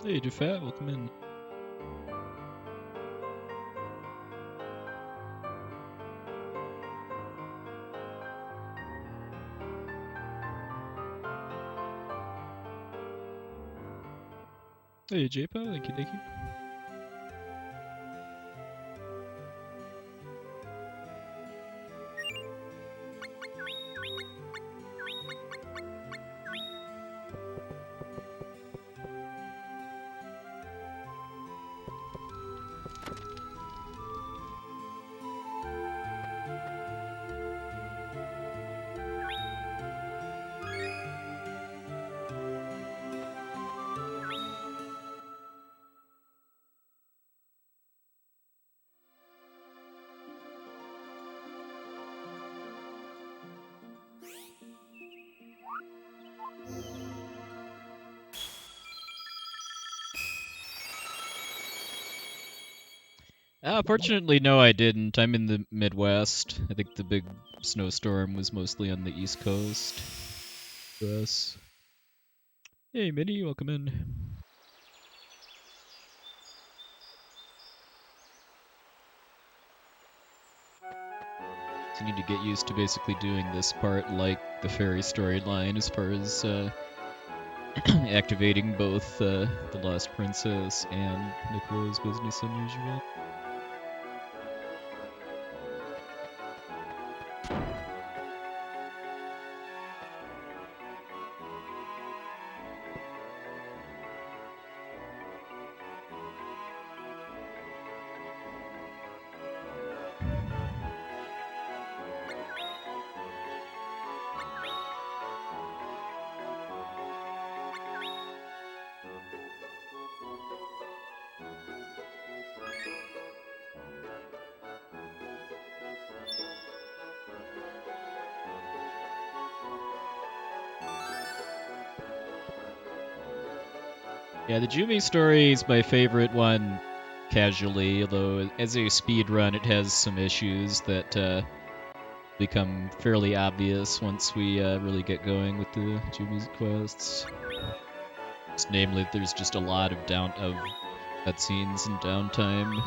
Hey, Jafat, welcome in. Hey, JPO, thank you. Fortunately, no, I didn't. I'm in the Midwest. I think the big snowstorm was mostly on the East Coast. US. Hey, Minnie, welcome in. So you need to get used to basically doing this part like the Faerie storyline as far as activating both the Lost Princess and Nicolo's Business Unusual. Yeah, the Jumi story is my favorite one casually, although as a speed run it has some issues that become fairly obvious once we really get going with the Jumi's quests. Namely, there's just a lot of cutscenes and downtime.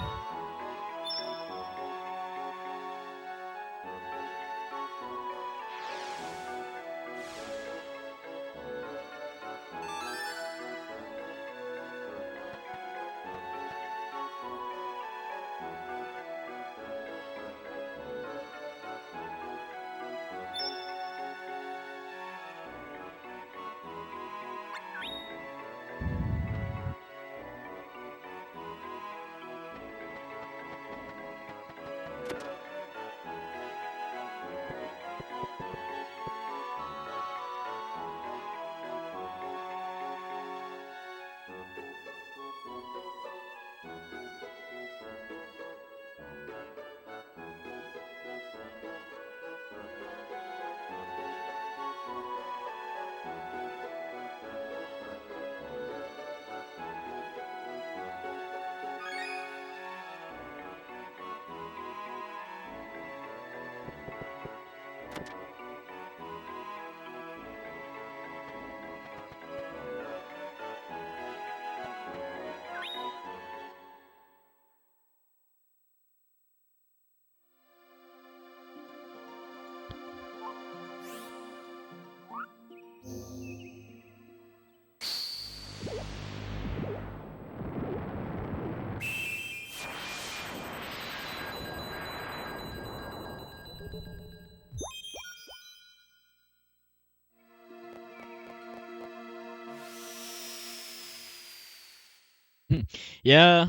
Yeah,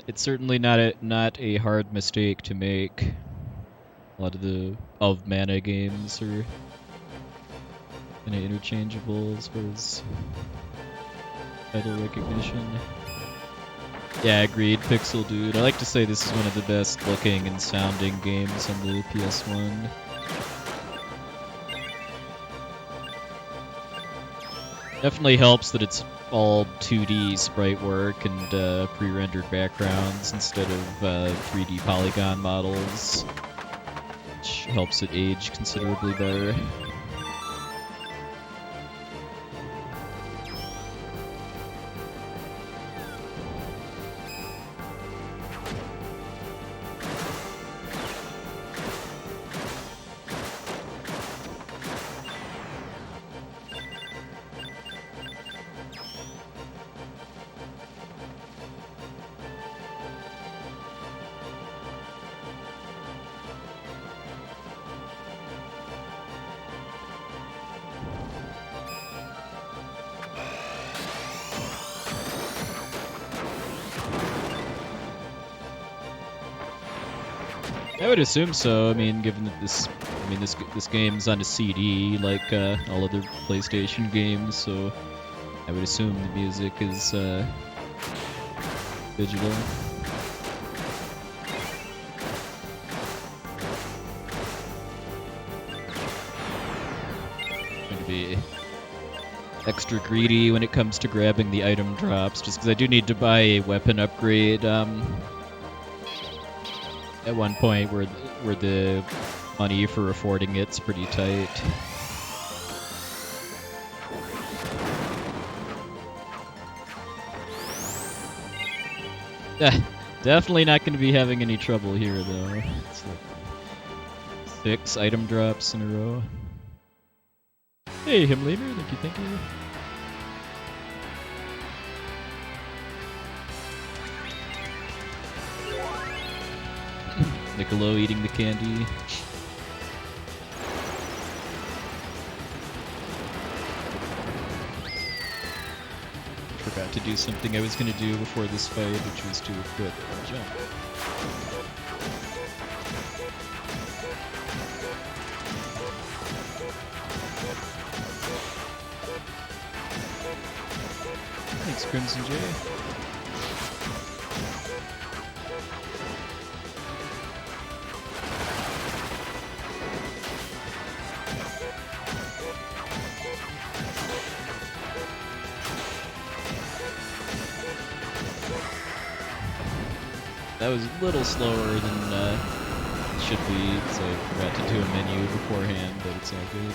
it's certainly not a hard mistake to make. A lot of the mana games are kind of interchangeable as far as title recognition. Yeah, agreed, Pixel Dude. I like to say this is one of the best looking and sounding games on the PS1. Definitely helps that it's all 2D sprite work and pre-rendered backgrounds instead of 3D polygon models, which helps it age considerably better. I would assume so. I mean, given that this game's on a CD like all other PlayStation games, so I would assume the music is digital. Going to be extra greedy when it comes to grabbing the item drops, just because I do need to buy a weapon upgrade. At one point where the money for affording it's pretty tight. Definitely not going to be having any trouble here though. It's like 6 item drops in a row. Hey, Himlater, thank you. Niccolo eating the candy. Forgot to do something I was going to do before this fight, which was to equip a jump. Thanks, Crimson J. That was a little slower than it should be, so I forgot to do a menu beforehand, but it's all good.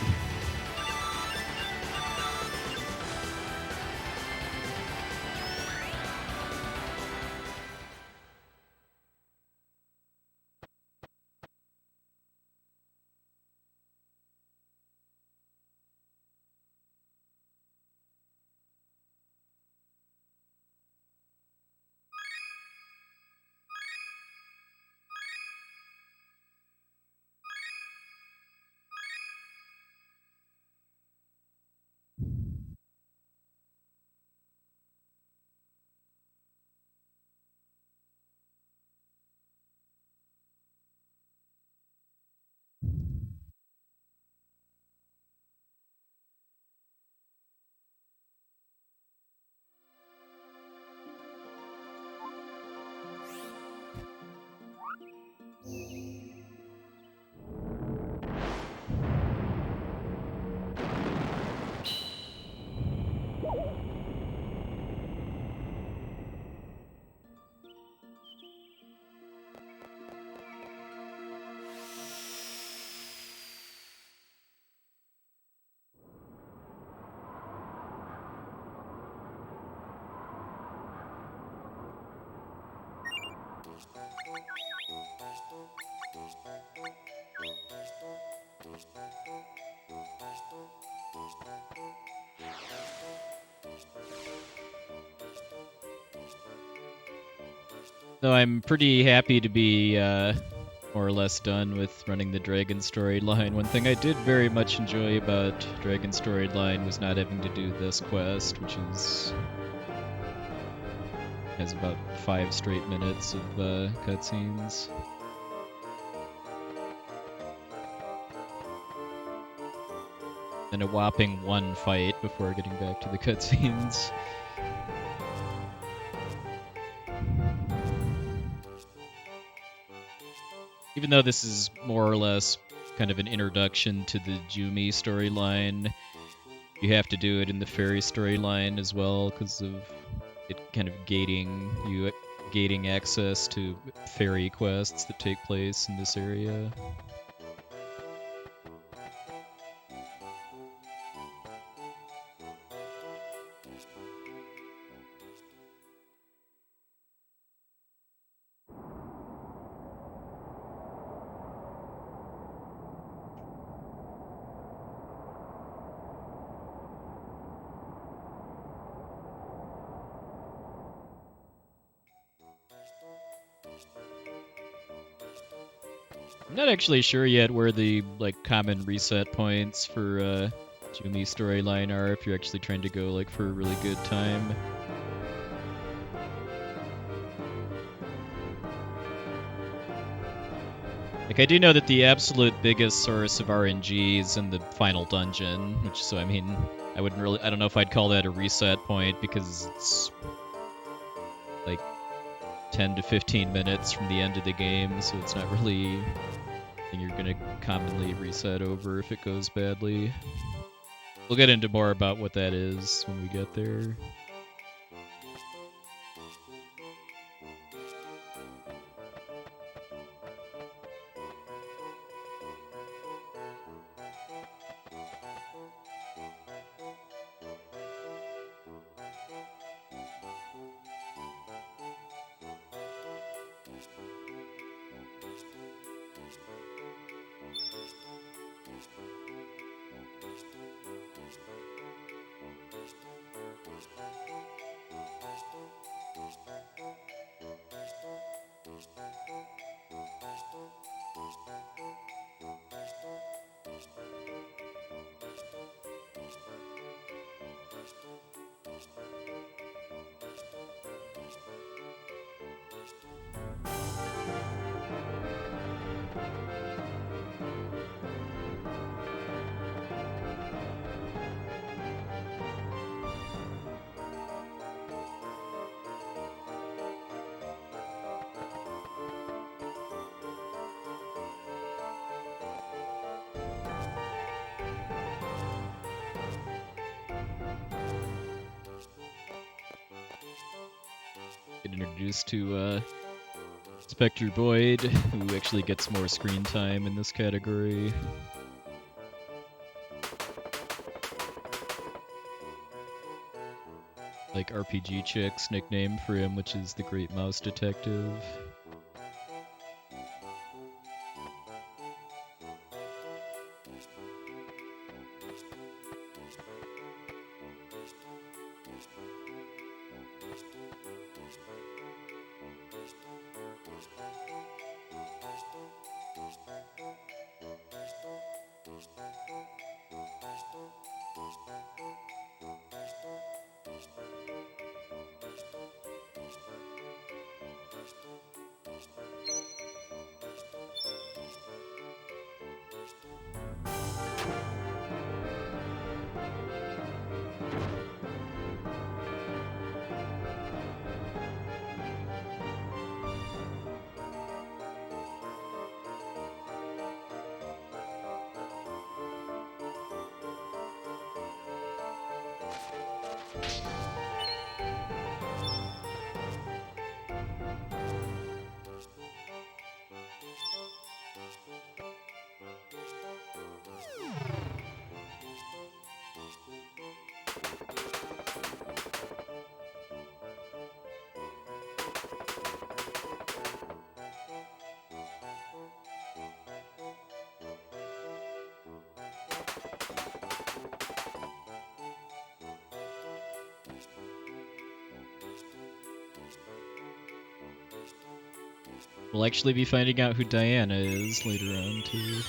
So I'm pretty happy to be more or less done with running the Dragon Storyline. One thing I did very much enjoy about Dragon Storyline was not having to do this quest, which has about 5 straight minutes of cutscenes. And a whopping 1 fight before getting back to the cutscenes. Even though this is more or less kind of an introduction to the Jumi storyline, you have to do it in the Faerie storyline as well because of it kind of gating access to Faerie quests that take place in this area. I'm not actually sure yet where the common reset points for Jumi storyline are if you're actually trying to go for a really good time. Like, I do know that the absolute biggest source of RNG is in the final dungeon, which, so I mean, I don't know if I'd call that a reset point, because it's like 10 to 15 minutes from the end of the game, so it's not really something you're gonna commonly reset over if it goes badly. We'll get into more about what that is when we get there. Get introduced to Spectre Void, who actually gets more screen time in this category. Like RPG Chick's nickname for him, which is the Great Mouse Detective. We'll actually be finding out who Diana is later on, too.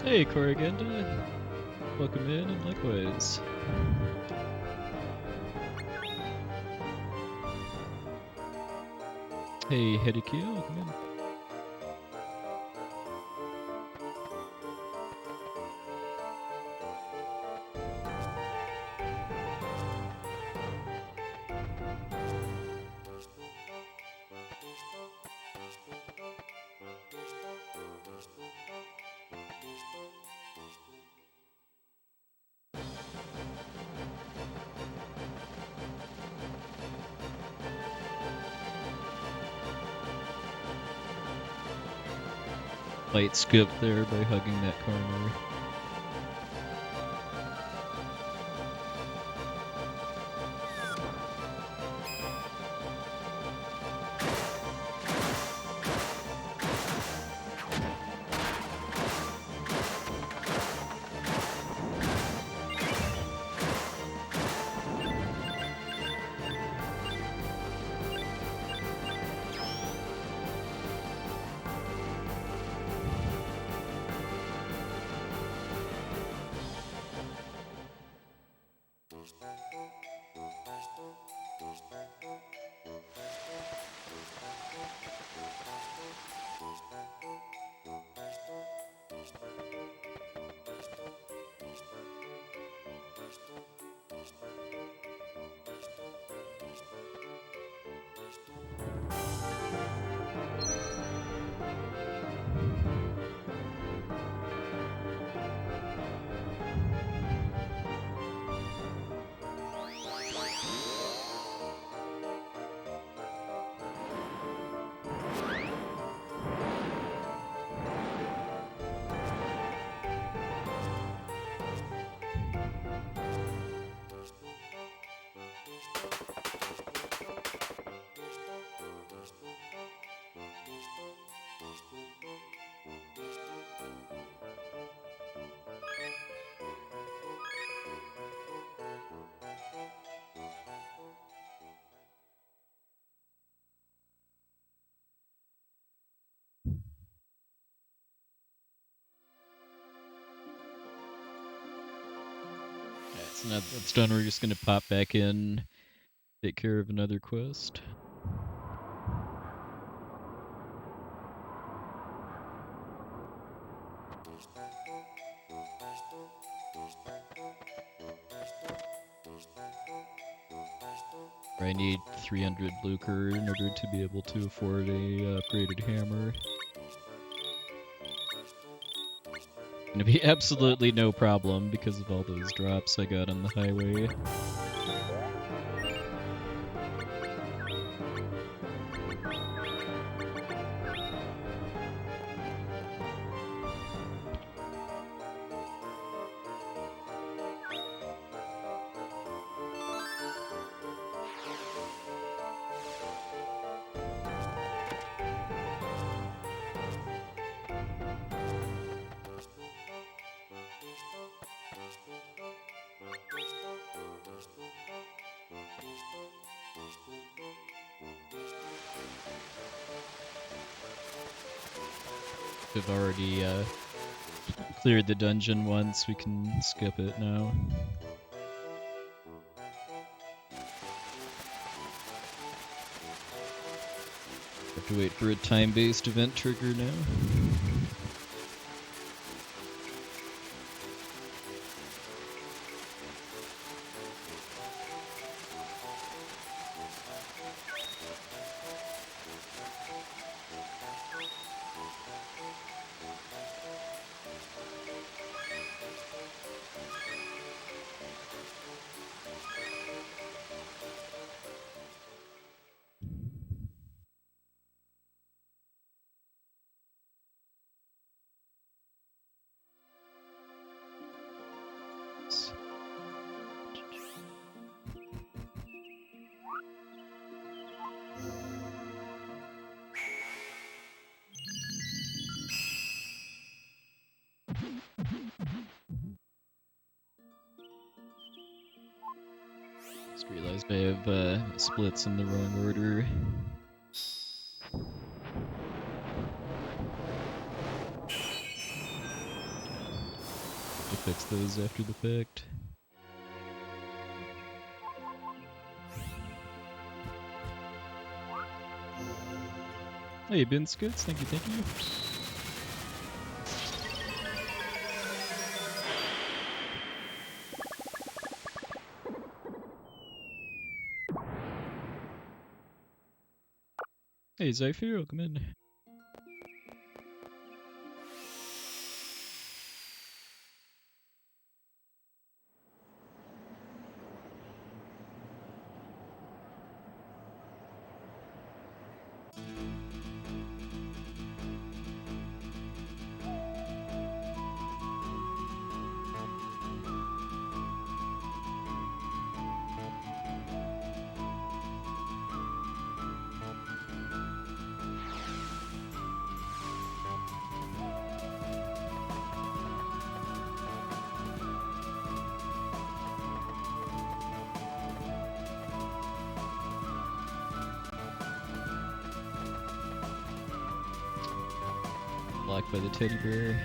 Hey, Corrigenda. Welcome in, and likewise. Hey, Hidekio, welcome in. Light skip there by hugging that corner. So now that's done, we're just gonna pop back in, take care of another quest. I need 300 lucre in order to be able to afford a upgraded hammer. Gonna be absolutely no problem because of all those drops I got on the highway. We've already cleared the dungeon once, we can skip it now. Have to wait for a time-based event trigger now. Just realized I have splits in the wrong order. To fix those after the fact. Hey, Ben Skits, thank you, thank you. Hey, Zypher, welcome in. Blocked by the teddy bear.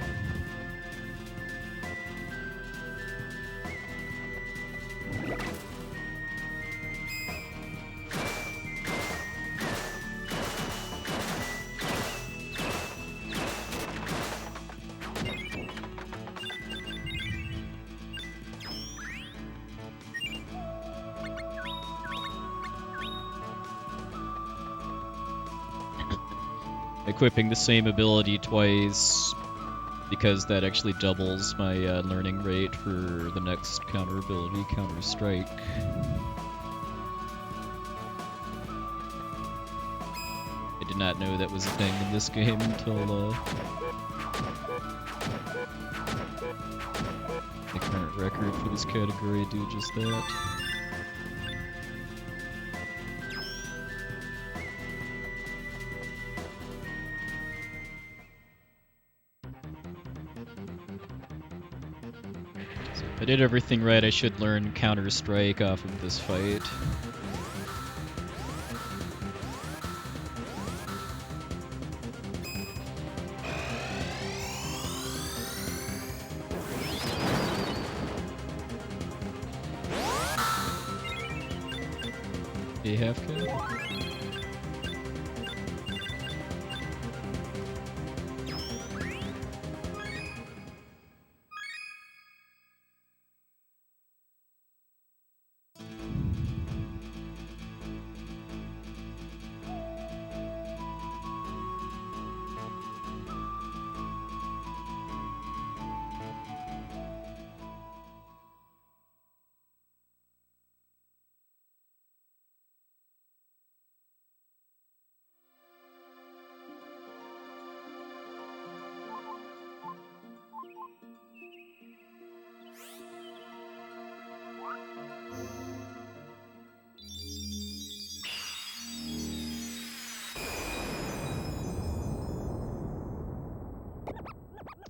equipping the same ability twice, because that actually doubles my learning rate for the next counter ability, Counter Strike. I did not know that was a thing in this game until the current record for this category do just that. If I did everything right, I should learn Counter Strike off of this fight. A half cap?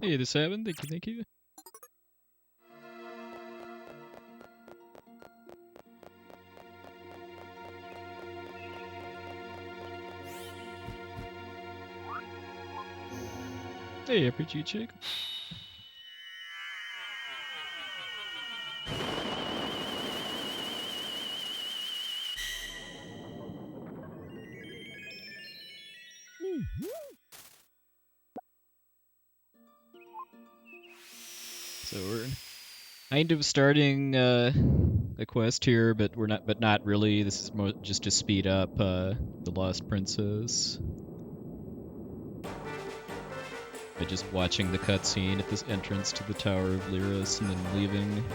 Hey, this happened. Thank you, thank you. Hey, RPG chick. So we're kind of starting a quest here, but we're not. But not really. This is just to speed up the Lost Princess. By just watching the cutscene at this entrance to the Tower of Lyris and then leaving.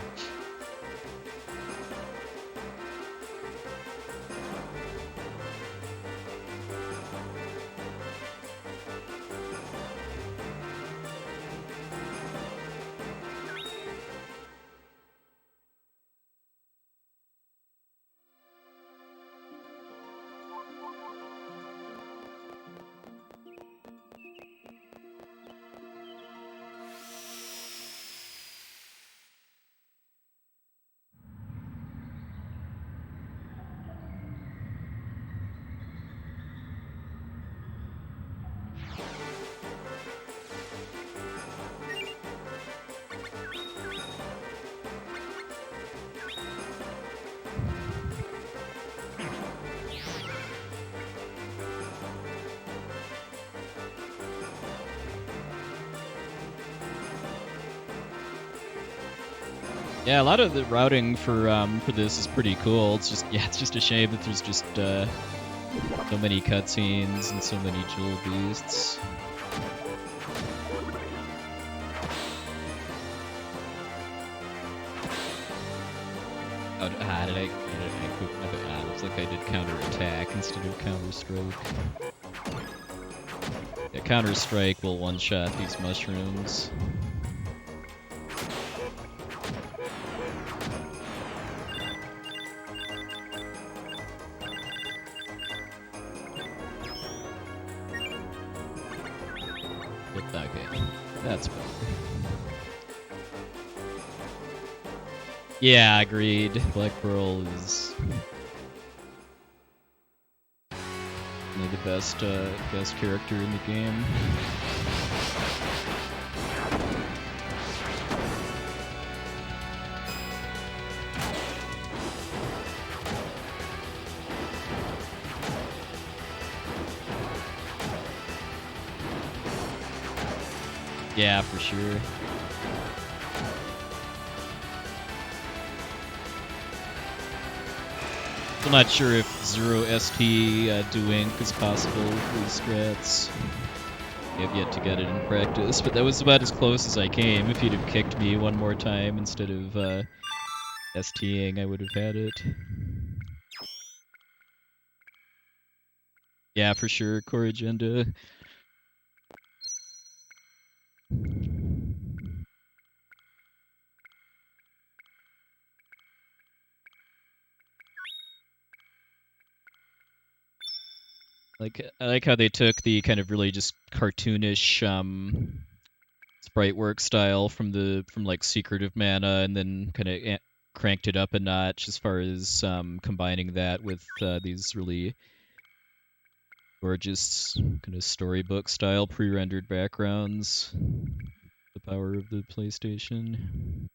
Yeah, a lot of the routing for this is pretty cool. It's just a shame that there's just so many cutscenes and so many jewel beasts. Oh, looks like I did counter attack instead of counter strike. Yeah, counter strike will one shot these mushrooms. Okay, that's better. Yeah, agreed. Black Pearl is one of the best character in the game. Yeah, for sure. I'm not sure if 0 ST do ink is possible with these strats. I've yet to get it in practice, but that was about as close as I came. If you'd have kicked me one more time instead of STing, I would have had it. Yeah, for sure, core agenda. I like how they took the kind of really just cartoonish sprite work style from like Secret of Mana, and then kind of cranked it up a notch as far as combining that with these really gorgeous kind of storybook style pre-rendered backgrounds. The power of the PlayStation.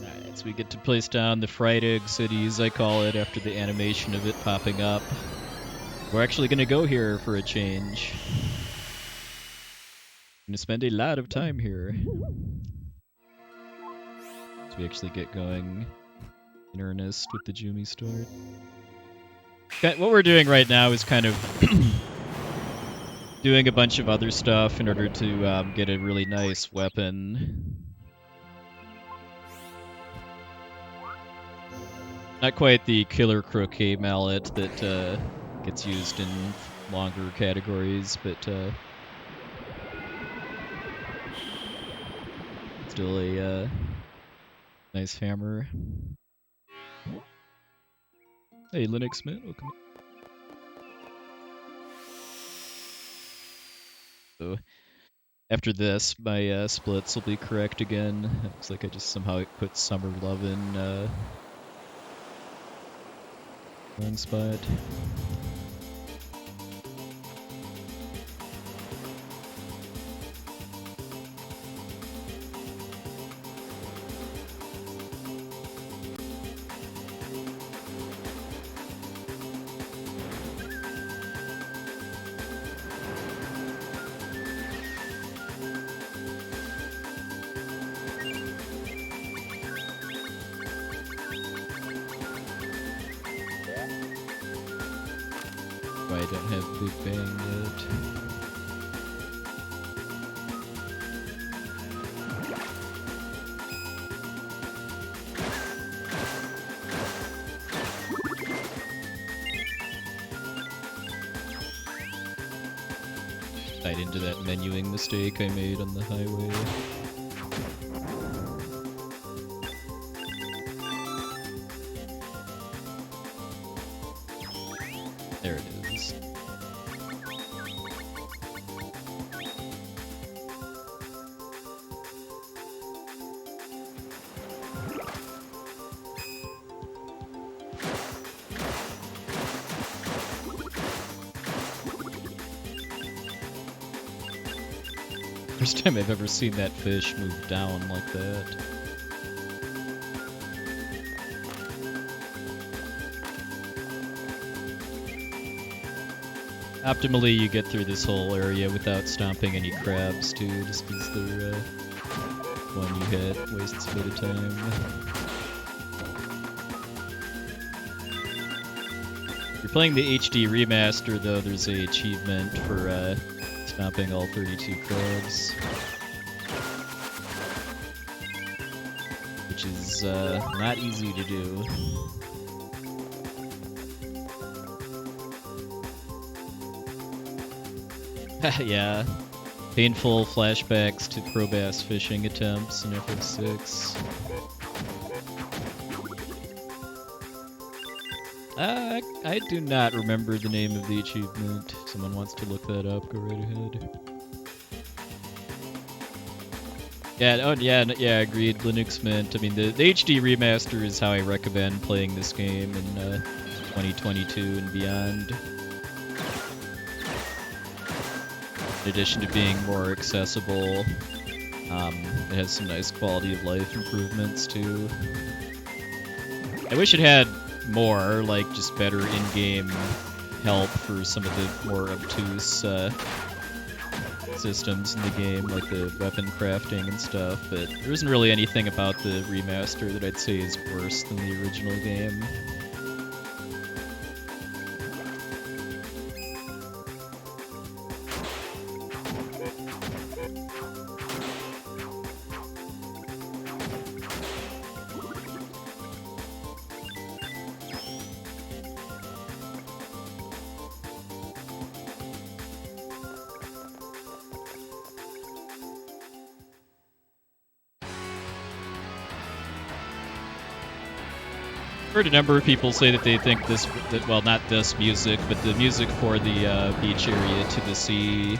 Alright, so we get to place down the fried egg cities, I call it, after the animation of it popping up. We're actually going to go here for a change. I'm going to spend a lot of time here. So we actually get going in earnest with the Jumi story. What we're doing right now is kind of doing a bunch of other stuff in order to get a really nice weapon. Not quite the killer croquet mallet that gets used in longer categories, but still a nice hammer. Hey, Linux Mint, welcome. So after this, my splits will be correct again. It looks like I just somehow put Summer Love in wrong spot. I don't have Big Bang yet. Tied into that menuing mistake I made on the highway. There it is. First time I've ever seen that fish move down like that. Optimally, you get through this whole area without stomping any crabs, too, just because they're one you hit wastes a bit of time. If you're playing the HD remaster, though, there's a achievement for stomping all 32 crabs, which is not easy to do. Yeah, painful flashbacks to pro bass fishing attempts in FF6. I do not remember the name of the achievement. If someone wants to look that up, go right ahead. Yeah, oh yeah, agreed. Linux Mint. I mean, the HD remaster is how I recommend playing this game in 2022 and beyond. In addition to being more accessible, It has some nice quality of life improvements too. I wish it had more, like just better in-game help for some of the more obtuse systems in the game, like the weapon crafting and stuff, but there isn't really anything about the remaster that I'd say is worse than the original game. Heard a number of people say that they think well, not this music, but the music for the beach area to the sea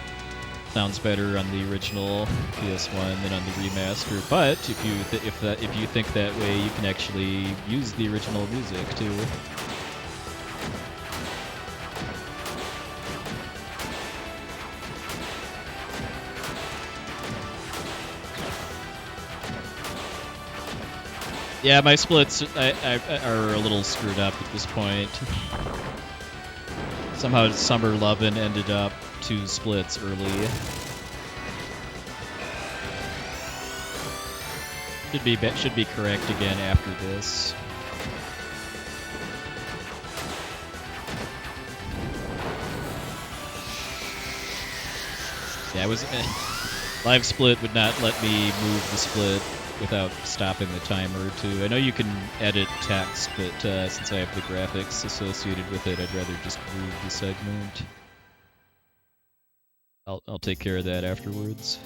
sounds better on the original PS1 than on the remaster. But if you think that way, you can actually use the original music too. Yeah, my splits are a little screwed up at this point. Somehow Summer Lovin' ended up 2 splits early. Should be correct again after this. Yeah, it was live split would not let me move the split without stopping the timer too. I know you can edit text, but since I have the graphics associated with it, I'd rather just move the segment. I'll take care of that afterwards.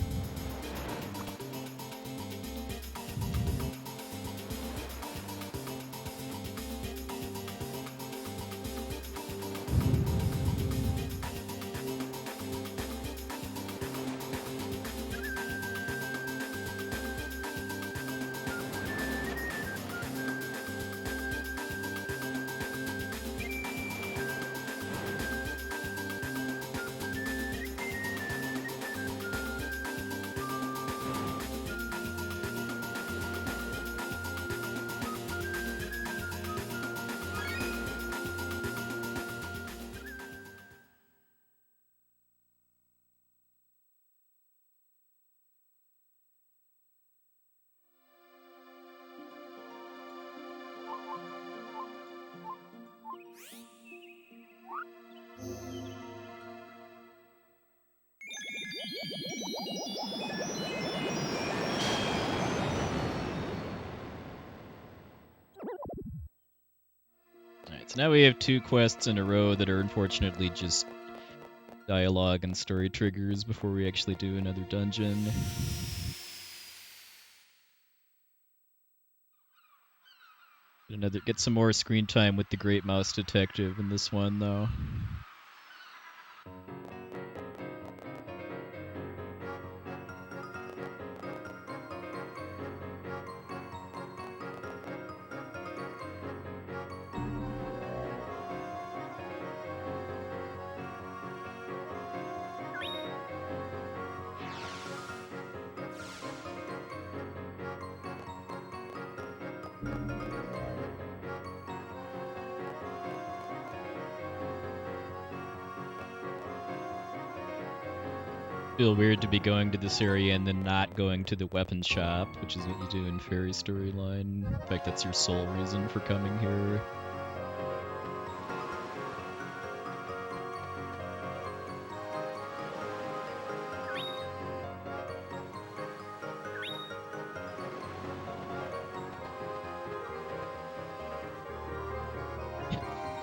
Alright, so now we have 2 quests in a row that are unfortunately just dialogue and story triggers before we actually do another dungeon. Get some more screen time with the Great Mouse Detective in this one, though. Feel weird to be going to this area and then not going to the weapon shop, which is what you do in Faerie Storyline. In fact, that's your sole reason for coming here.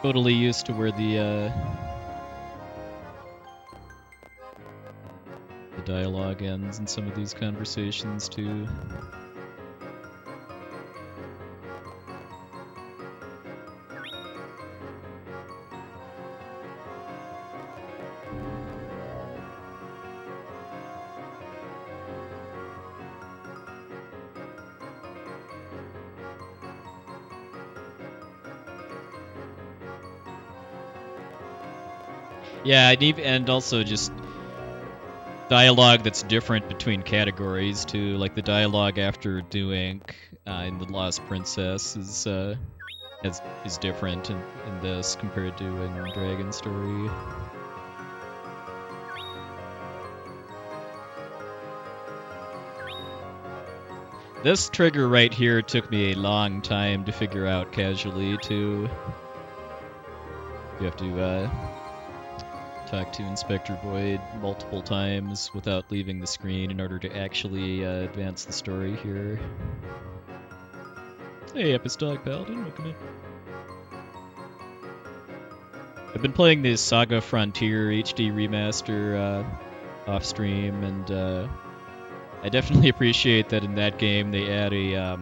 Totally used to where the dialogue ends in some of these conversations too. Yeah, and also just dialogue that's different between categories too. Like the dialogue after doing in the Lost Princess is different in this compared to in Dragon Story. This trigger right here took me a long time to figure out casually too. You have to talk to Inspector Boyd multiple times without leaving the screen in order to actually advance the story here. Hey, Apostolic Paladin, welcome in. I've been playing this Saga Frontier HD remaster off stream, and I definitely appreciate that in that game they add a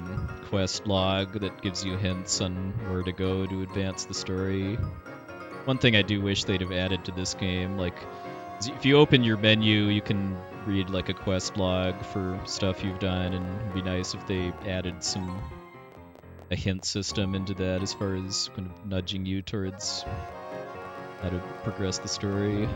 quest log that gives you hints on where to go to advance the story. One thing I do wish they'd have added to this game, like, if you open your menu, you can read like a quest log for stuff you've done, and it'd be nice if they added a hint system into that as far as kind of nudging you towards how to progress the story.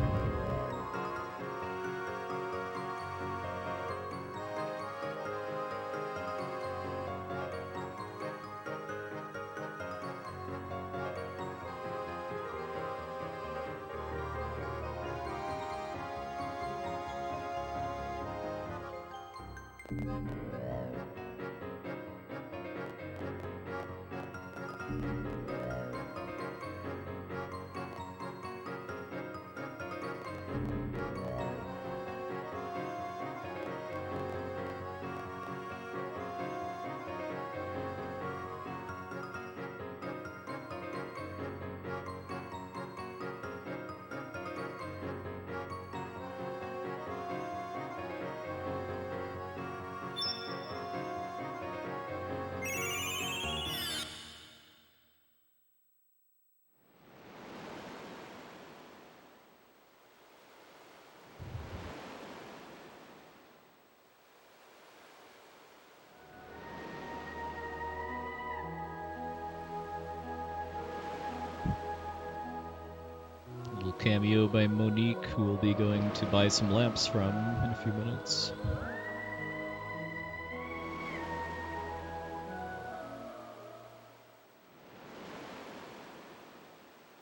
Cameo by Monique, who will be going to buy some lamps from in a few minutes.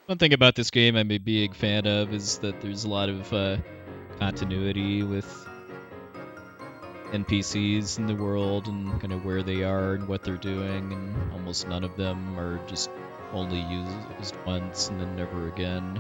One thing about this game I'm a big fan of is that there's a lot of continuity with NPCs in the world and kind of where they are and what they're doing, and almost none of them are just only used once and then never again.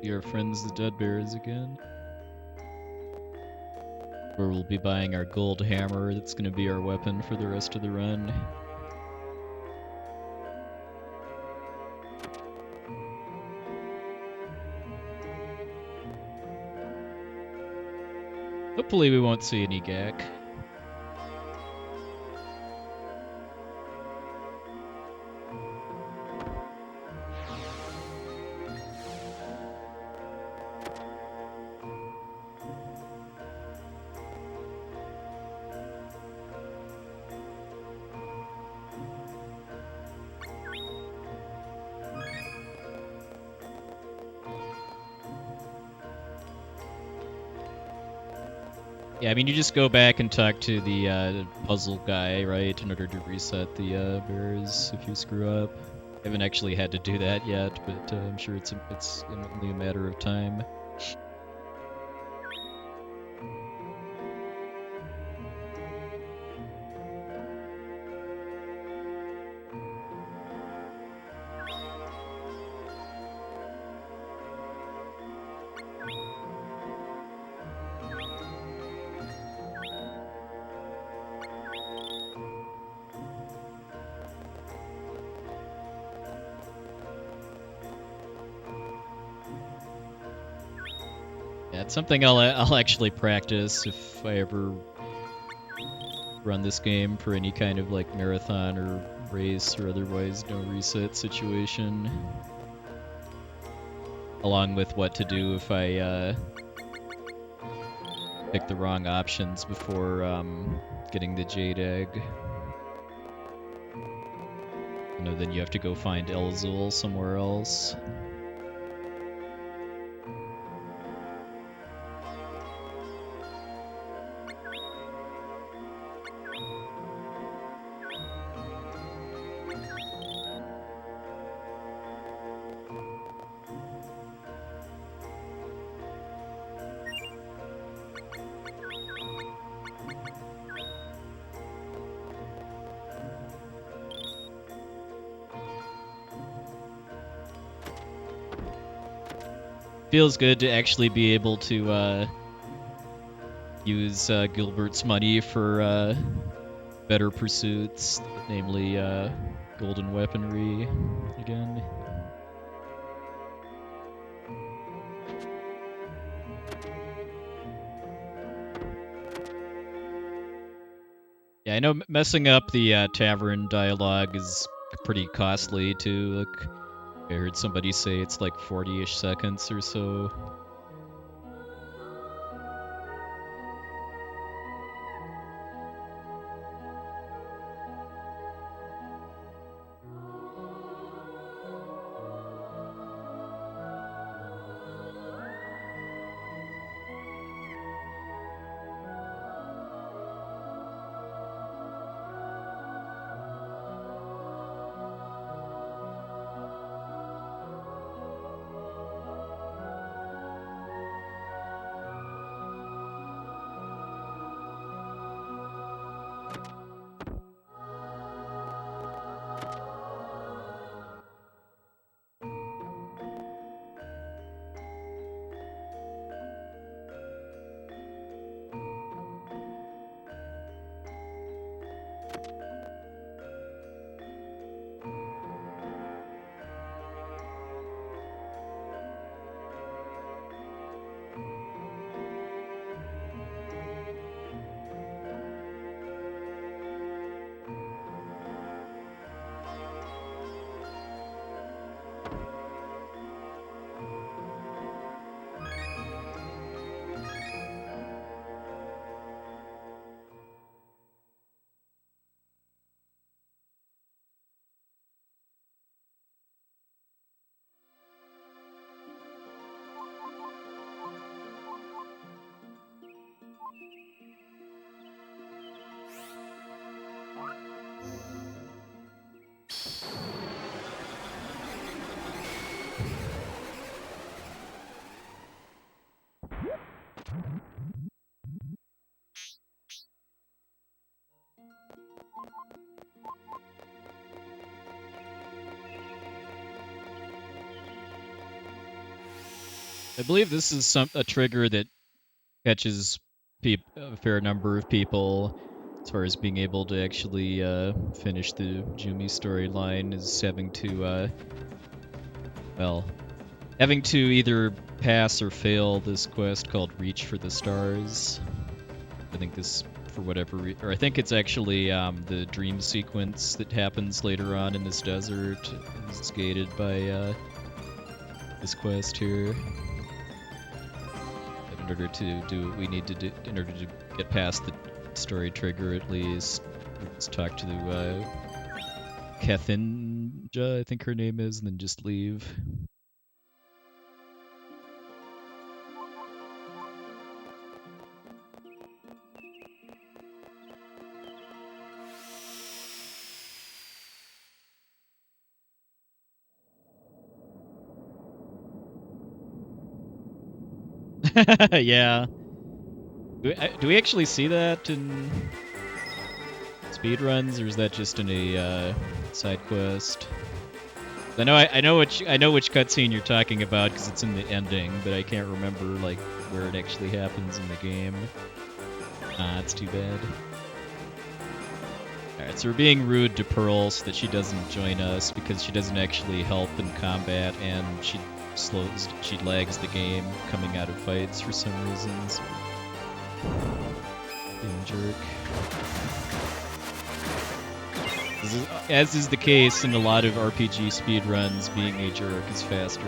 Your friends the Dead Bears again. Where we'll be buying our gold hammer that's going to be our weapon for the rest of the run. Hopefully we won't see any Gak. Yeah, I mean, you just go back and talk to the puzzle guy, right, in order to reset the bears if you screw up. I haven't actually had to do that yet, but I'm sure it's only a matter of time. Yeah, it's something I'll actually practice if I ever run this game for any kind of like marathon or race or otherwise no reset situation. Along with what to do if I pick the wrong options before getting the Jade Egg. You know, then you have to go find Elzul somewhere else. Feels good to actually be able to use Gilbert's money for better pursuits, namely golden weaponry again. Yeah, I know messing up the tavern dialogue is pretty costly too. Like, I heard somebody say it's like 40-ish seconds or so. I believe this is a trigger that catches a fair number of people as far as being able to actually finish the Jumi storyline is having to either pass or fail this quest called Reach for the Stars. I think this, for whatever or I think it's actually the dream sequence that happens later on in this desert is gated by this quest here. In order to do what we need to do, in order to get past the story trigger at least, let's talk to Kethinja, I think her name is, and then just leave. Yeah. Do we actually see that in speedruns, or is that just in a side quest? I know which cutscene you're talking about because it's in the ending, but I can't remember like where it actually happens in the game. Ah, it's too bad. Alright, so we're being rude to Pearl so that she doesn't join us because she doesn't actually help in combat and she lags the game coming out of fights for some reasons. Being a jerk. As is the case in a lot of RPG speedruns, being a jerk is faster.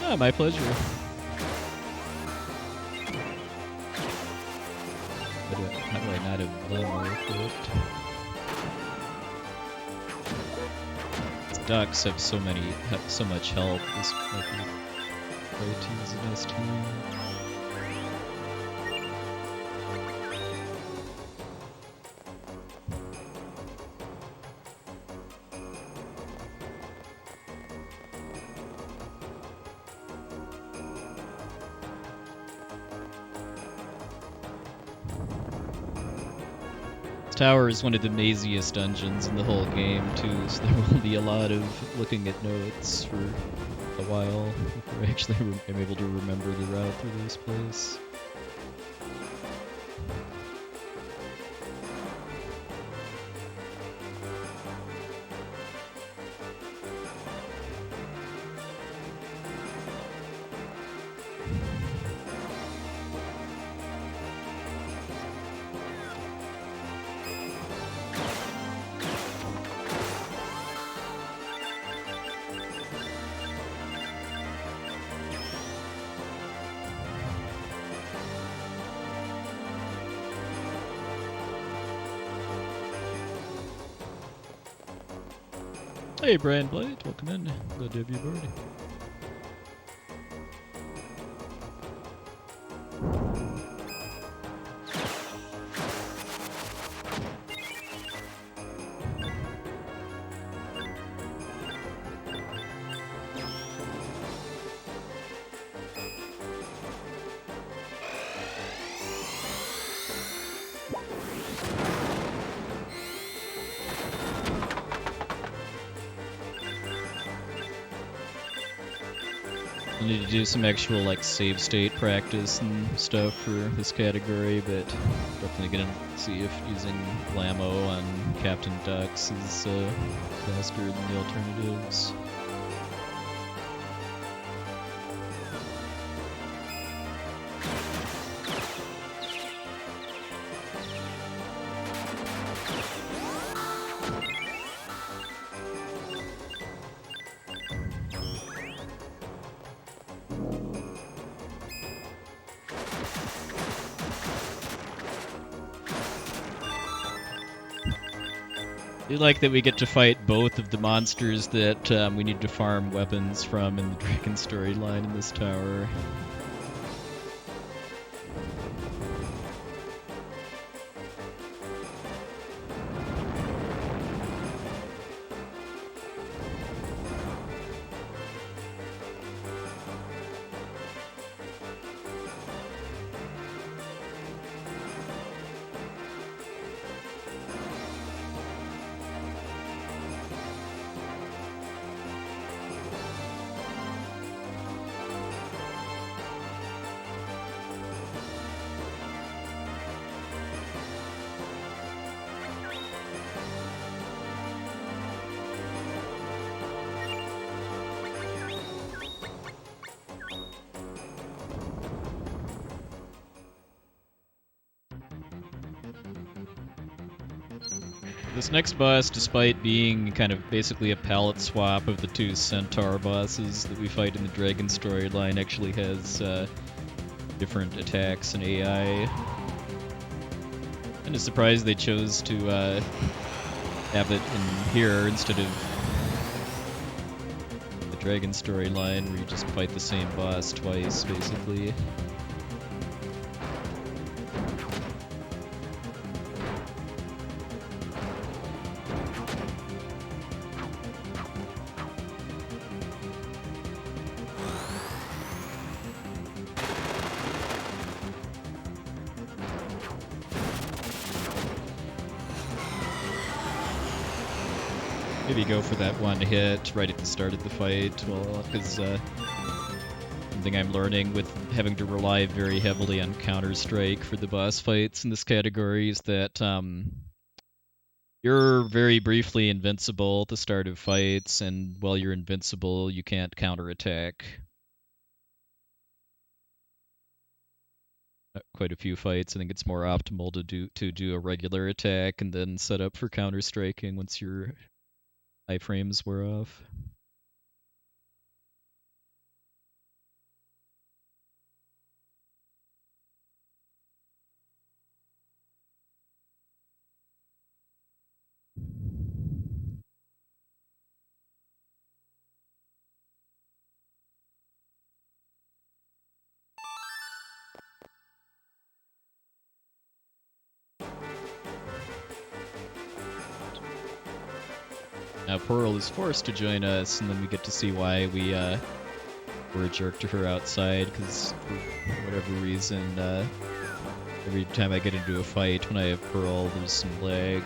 Oh, my pleasure. How do I not have level equipped? These ducks have so much help. This protein's a nice team. Tower is one of the maziest dungeons in the whole game too, so there will be a lot of looking at notes for a while before I actually am able to remember the route through this place. Hey, Brian Blight, welcome in. Glad to have you aboard. I need to do some actual like save state practice and stuff for this category, but definitely gonna see if using Blammo on Captain Ducks is faster than the alternatives. I like that we get to fight both of the monsters that we need to farm weapons from in the Dragon storyline in this tower. This next boss, despite being kind of basically a palette swap of the two centaur bosses that we fight in the Dragon storyline, actually has different attacks and AI. Kind of surprised they chose to have it in here instead of the Dragon storyline, where you just fight the same boss twice, basically. Maybe go for that one hit right at the start of the fight, well, because something I'm learning with having to rely very heavily on Counter-Strike for the boss fights in this category is that you're very briefly invincible at the start of fights, and while you're invincible, you can't counterattack. Quite a few fights. I think it's more optimal to do a regular attack and then set up for counter-striking once your iframes were off. Now Pearl is forced to join us, and then we get to see why we were a jerk to her outside, because for whatever reason, every time I get into a fight when I have Pearl, there's some lag.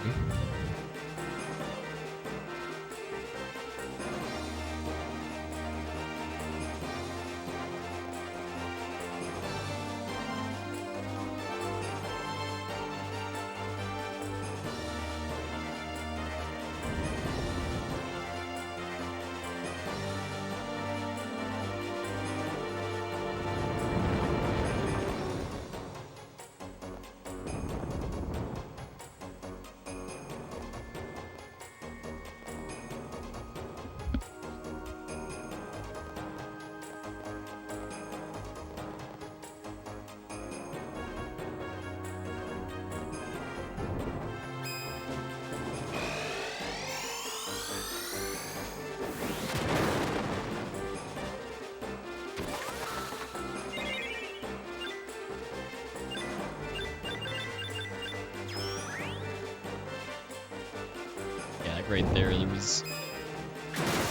Right there was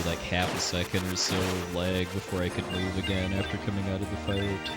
like half a second or so lag before I could move again after coming out of the fight.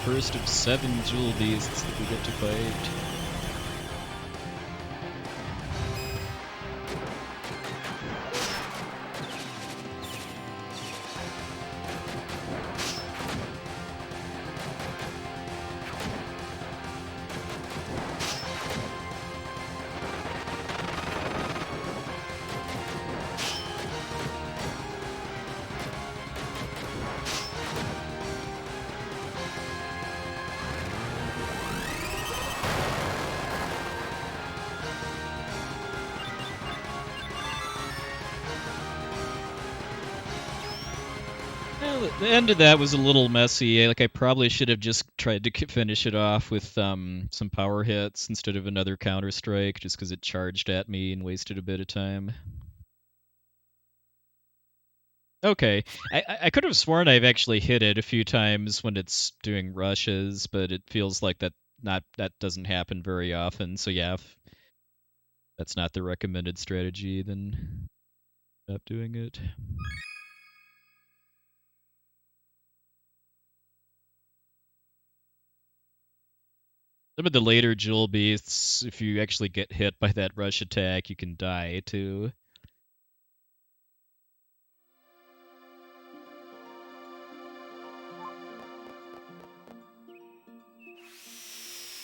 First of 7 jewel beasts that we get to fight. Well, the end of that was a little messy. Like, I probably should have just tried to finish it off with some power hits instead of another counter strike, just because it charged at me and wasted a bit of time. Okay, I could have sworn I've actually hit it a few times when it's doing rushes, but it feels like that doesn't happen very often. So yeah, if that's not the recommended strategy, then stop doing it. Some of the later jewel beasts, if you actually get hit by that rush attack, you can die too.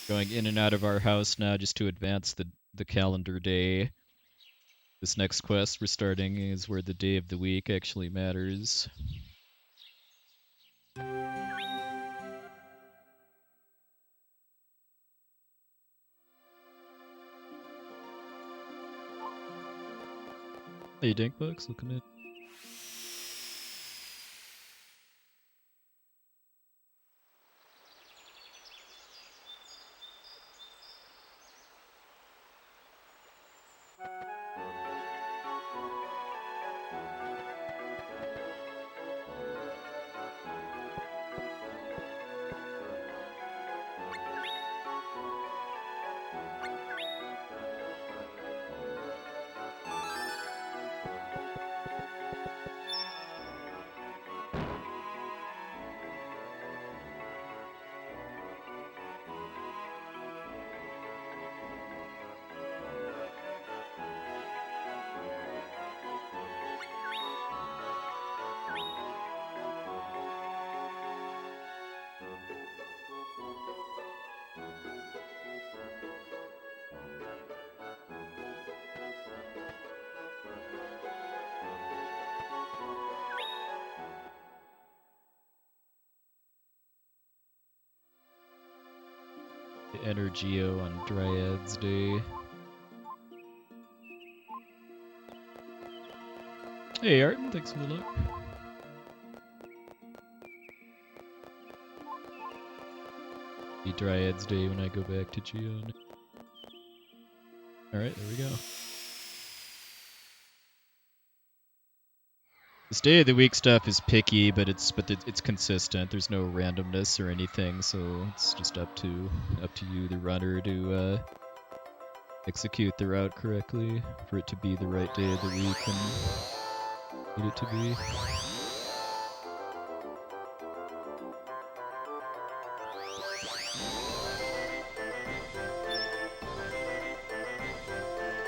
Going in and out of our house now just to advance the calendar day. This next quest we're starting is where the day of the week actually matters. Hey, Dankbucks, looking at. Energio on Dryad's Day. Hey, Arton, thanks for the look. Be Dryad's Day when I go back to Geon. Alright, there we go. This day of the week stuff is picky, but it's consistent. There's no randomness or anything, so it's just up to you, the runner, to execute the route correctly for it to be the right day of the week and need it to be.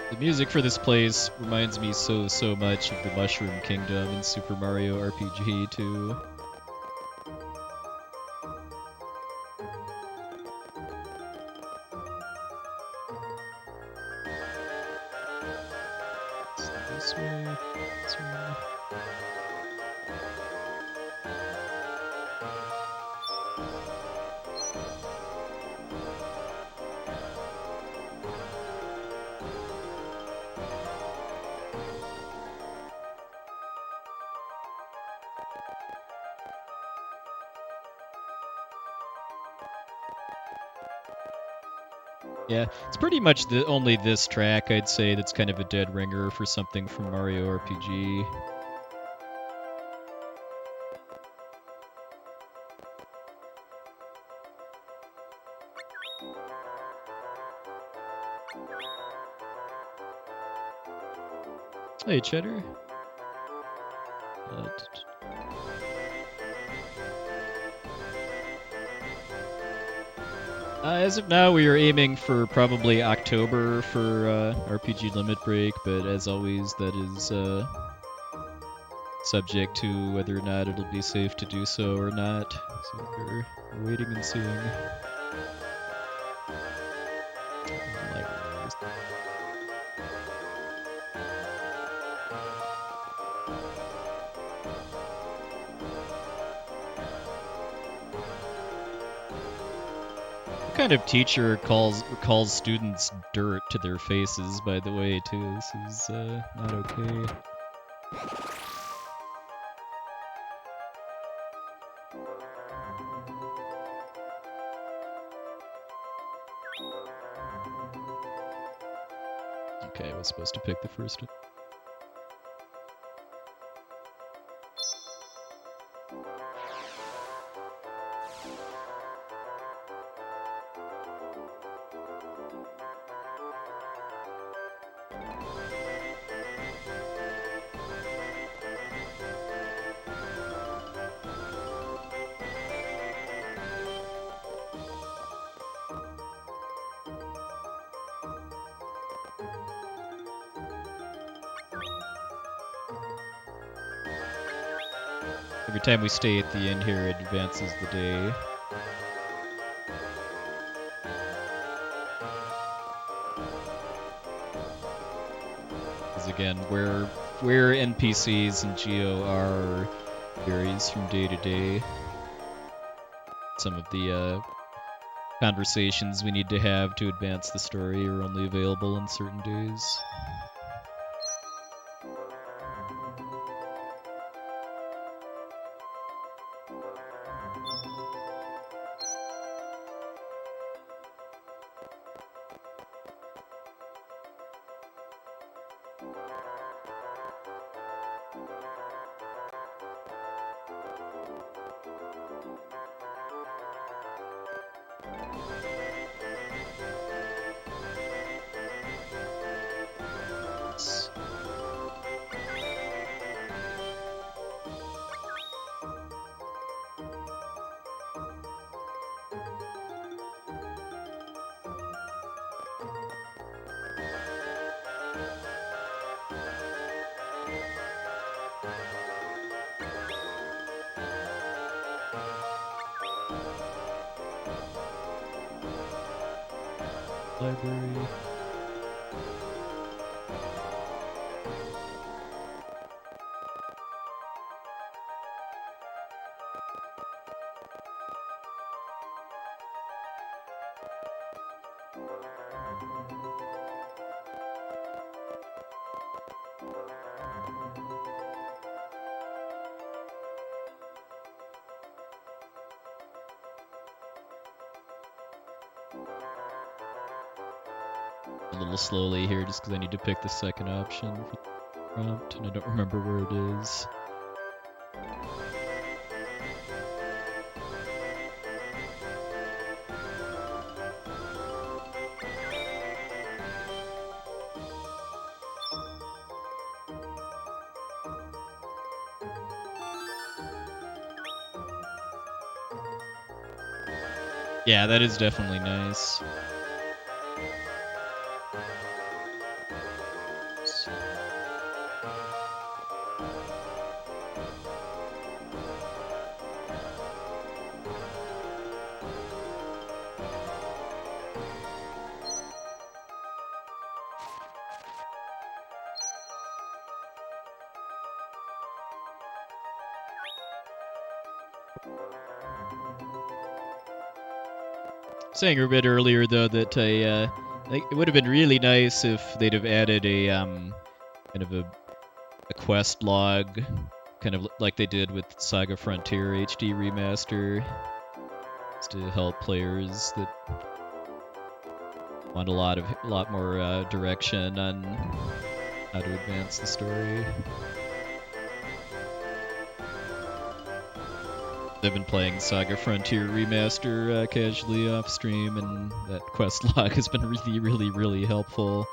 The music for this place reminds me so much of the Mushroom Kingdom in Super Mario RPG 2. This way, this way. Yeah, it's pretty much only this track, I'd say, that's kind of a dead ringer for something from Mario RPG. Hey, Cheddar. As of now, we are aiming for probably October for RPG Limit Break, but as always, that is subject to whether or not it'll be safe to do so or not. So we're waiting and seeing. What kind of teacher calls students dirt to their faces, by the way, too? This is not okay. Okay, I was supposed to pick the first one. Every time we stay at the inn here, it advances the day. Because again, where NPCs and Geo are varies from day to day. Some of the conversations we need to have to advance the story are only available on certain days. Library. A little slowly here just because I need to pick the second option for the prompt, and I don't remember where it is. Yeah, that is definitely nice. Saying a bit earlier though that like it would have been really nice if they'd have added a kind of a quest log, kind of like they did with Saga Frontier HD Remaster, just to help players that want a lot more direction on how to advance the story. I've been playing Saga Frontier Remaster casually off stream, and that quest log has been really helpful.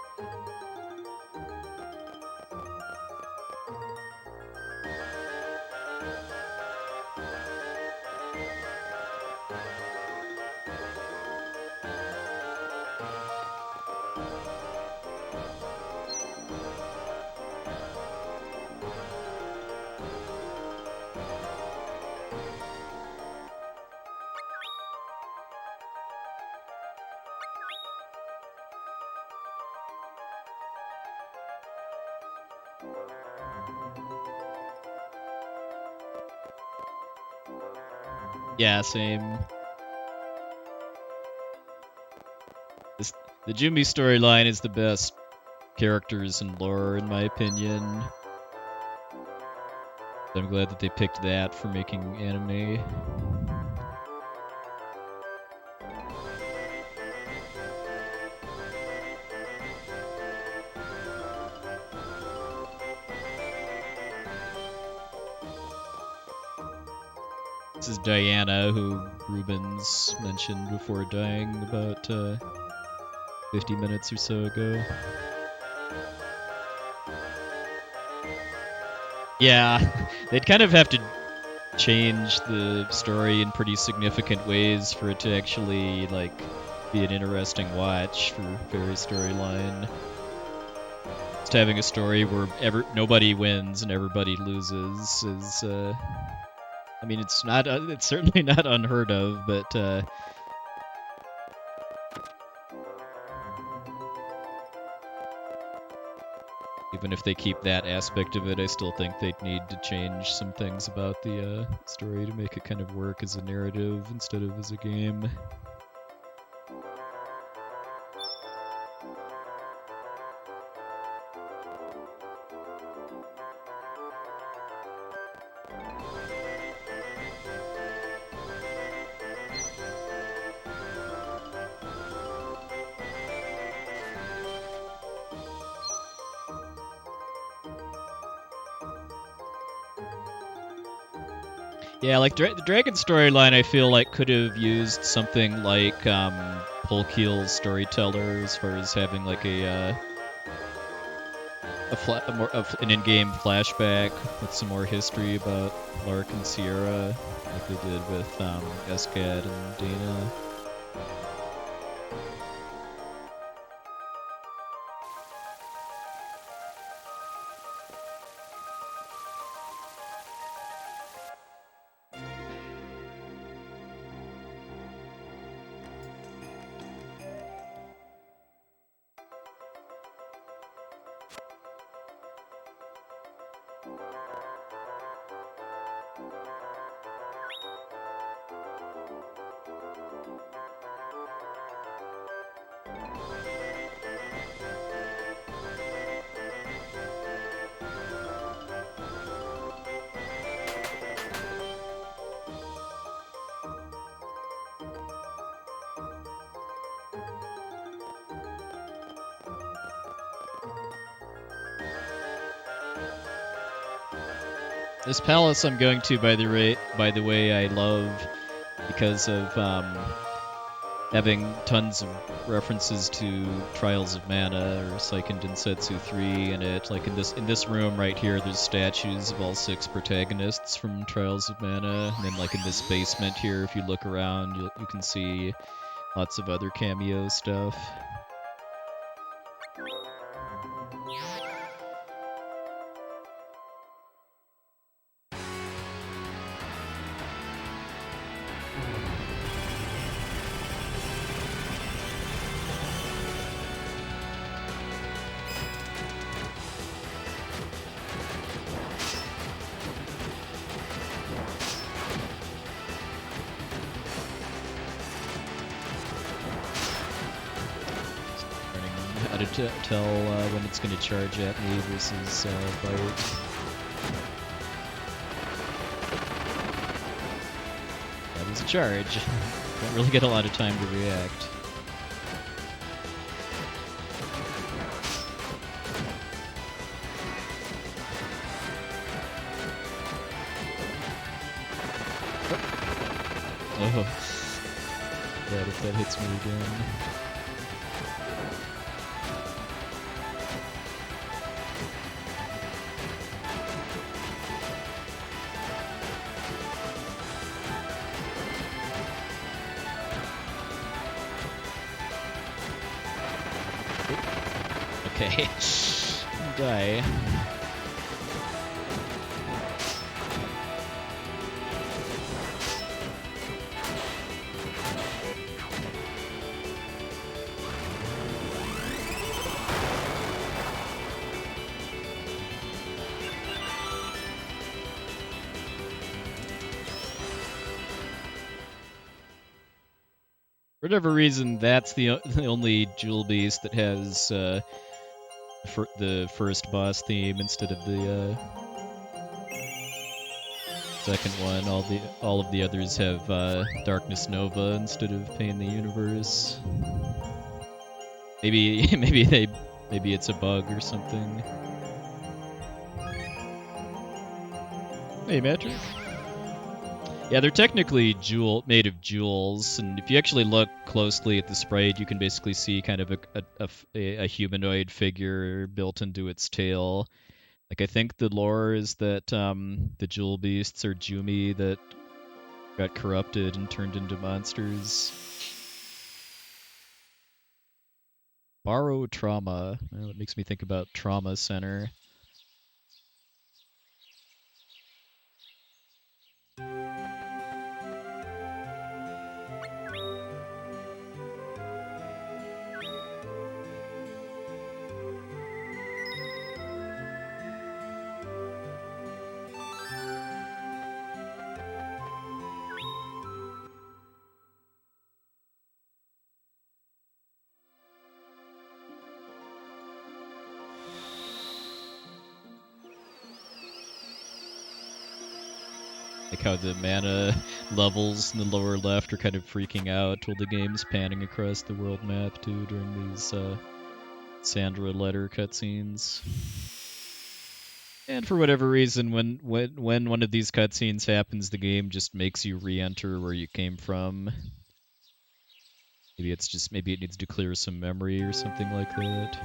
Yeah, same. The Jumi storyline is the best characters and lore, in my opinion. I'm glad that they picked that for making anime. This is Diana, who Rubens mentioned before dying about 50 minutes or so ago. Yeah, they'd kind of have to change the story in pretty significant ways for it to actually, like, be an interesting watch for Faerie Storyline. Just having a story where nobody wins and everybody loses is, I mean, it's certainly not unheard of, but, even if they keep that aspect of it, I still think they'd need to change some things about the story to make it kind of work as a narrative instead of as a game. Yeah, like the Dragon storyline, I feel like could have used something like Polkeel's Storyteller, as far as having like an in-game flashback with some more history about Lark and Sierra, like they did with Escad and Dana. This palace I'm going to, by the way, I love because of having tons of references to Trials of Mana or Seiken Densetsu 3 in it. Like in this room right here, there's statues of all 6 protagonists from Trials of Mana, and then like in this basement here, if you look around, you can see lots of other cameo stuff. To tell when it's going to charge at me versus bite. That was a charge. Don't really get a lot of time to react. Oh. Bad if that hits me again. Okay. Die. For whatever reason, that's the only Jewel Beast that has the first boss theme instead of the second one. All of the others have Darkness Nova instead of Pain the Universe. Maybe it's a bug or something. Hey, Metric. Yeah, they're technically made of jewels, and if you actually look closely at the sprite, you can basically see kind of a humanoid figure built into its tail. Like, I think the lore is that the jewel beasts are Jumi that got corrupted and turned into monsters. Borrow trauma. Well, it makes me think about Trauma Center. Like how the mana levels in the lower left are kind of freaking out while the game's panning across the world map too during these Sandra letter cutscenes. And for whatever reason, when one of these cutscenes happens, the game just makes you re-enter where you came from. Maybe it needs to clear some memory or something like that.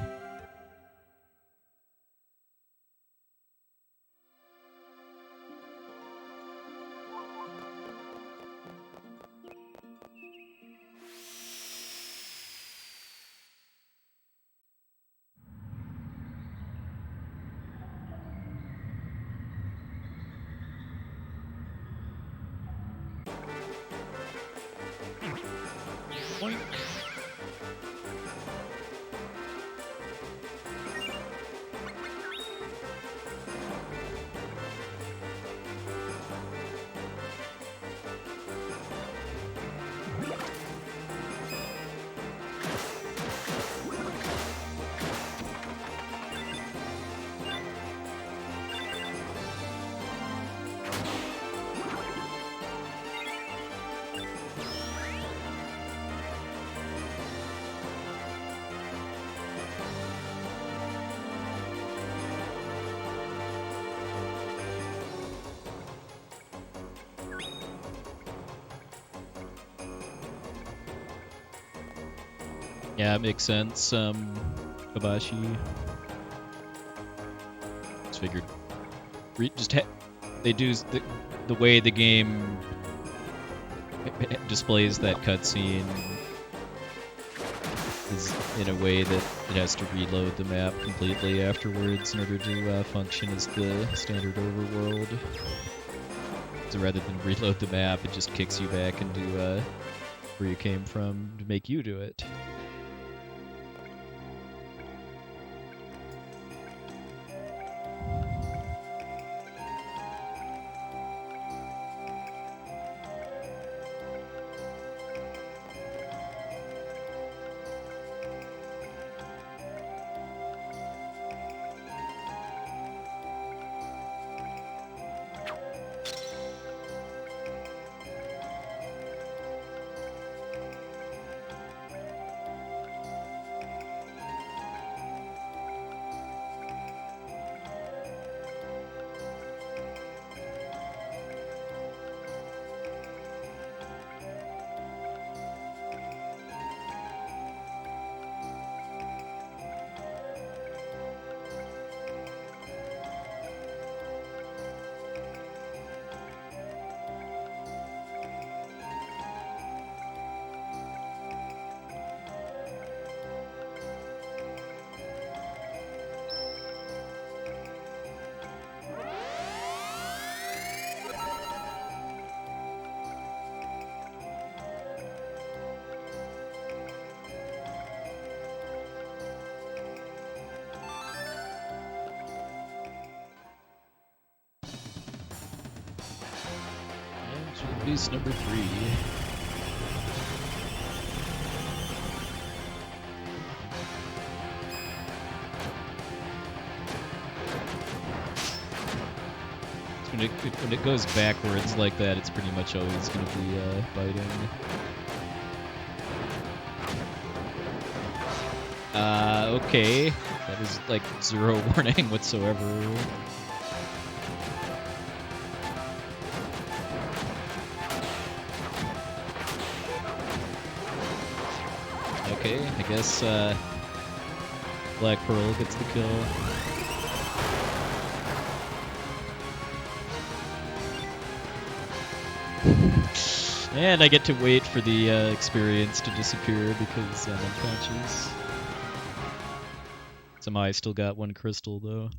Yeah, it makes sense. Kabashi. Just figured. They do the way the game displays that cutscene is in a way that it has to reload the map completely afterwards in order to function as the standard overworld. So rather than reload the map, it just kicks you back into where you came from to make you do it. Beast number 3. When it goes backwards like that, it's pretty much always going to be biting. Okay. That is like zero warning whatsoever. Okay, I guess Black Pearl gets the kill. And I get to wait for the experience to disappear because I'm unconscious. Somehow I still got one crystal though.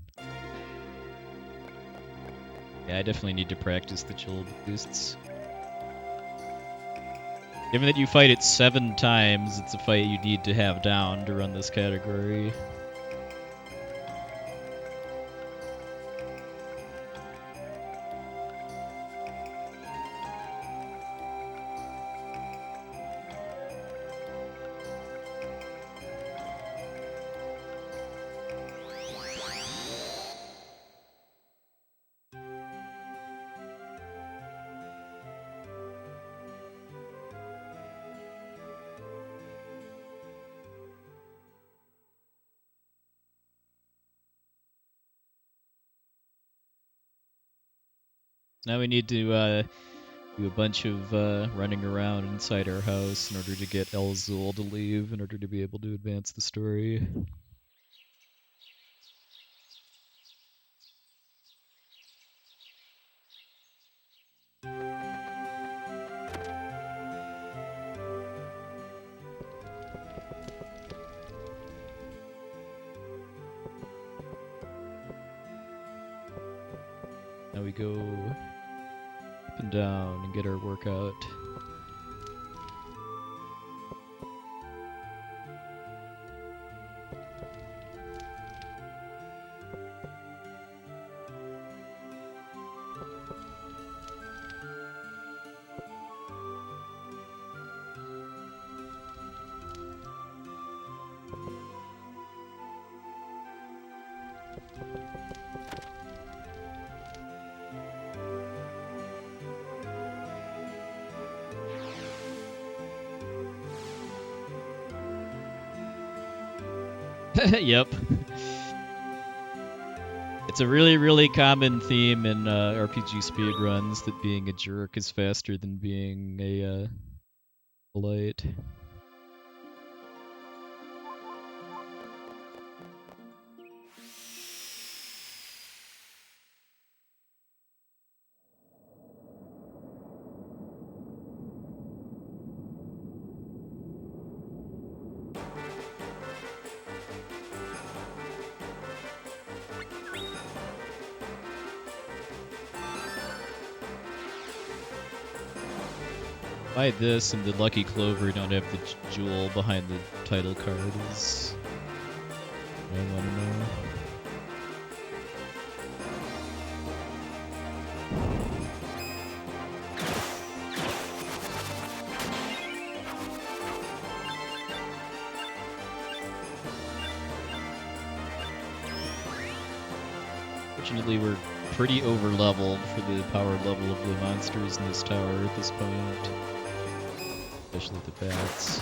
Yeah, I definitely need to practice the chill boosts. Given that you fight it 7 times, it's a fight you need to have down to run this category. Now we need to do a bunch of running around inside our house in order to get Elzul to leave in order to be able to advance the story. Now we go up and down and get our workout. Yep. It's a really, really common theme in RPG speedruns that being a jerk is faster than being a polite. Buy this and the Lucky Clover don't have the jewel behind the title card is what I want to know. Fortunately, we're pretty over-leveled for the power level of the monsters in this tower at this point. Especially the bats.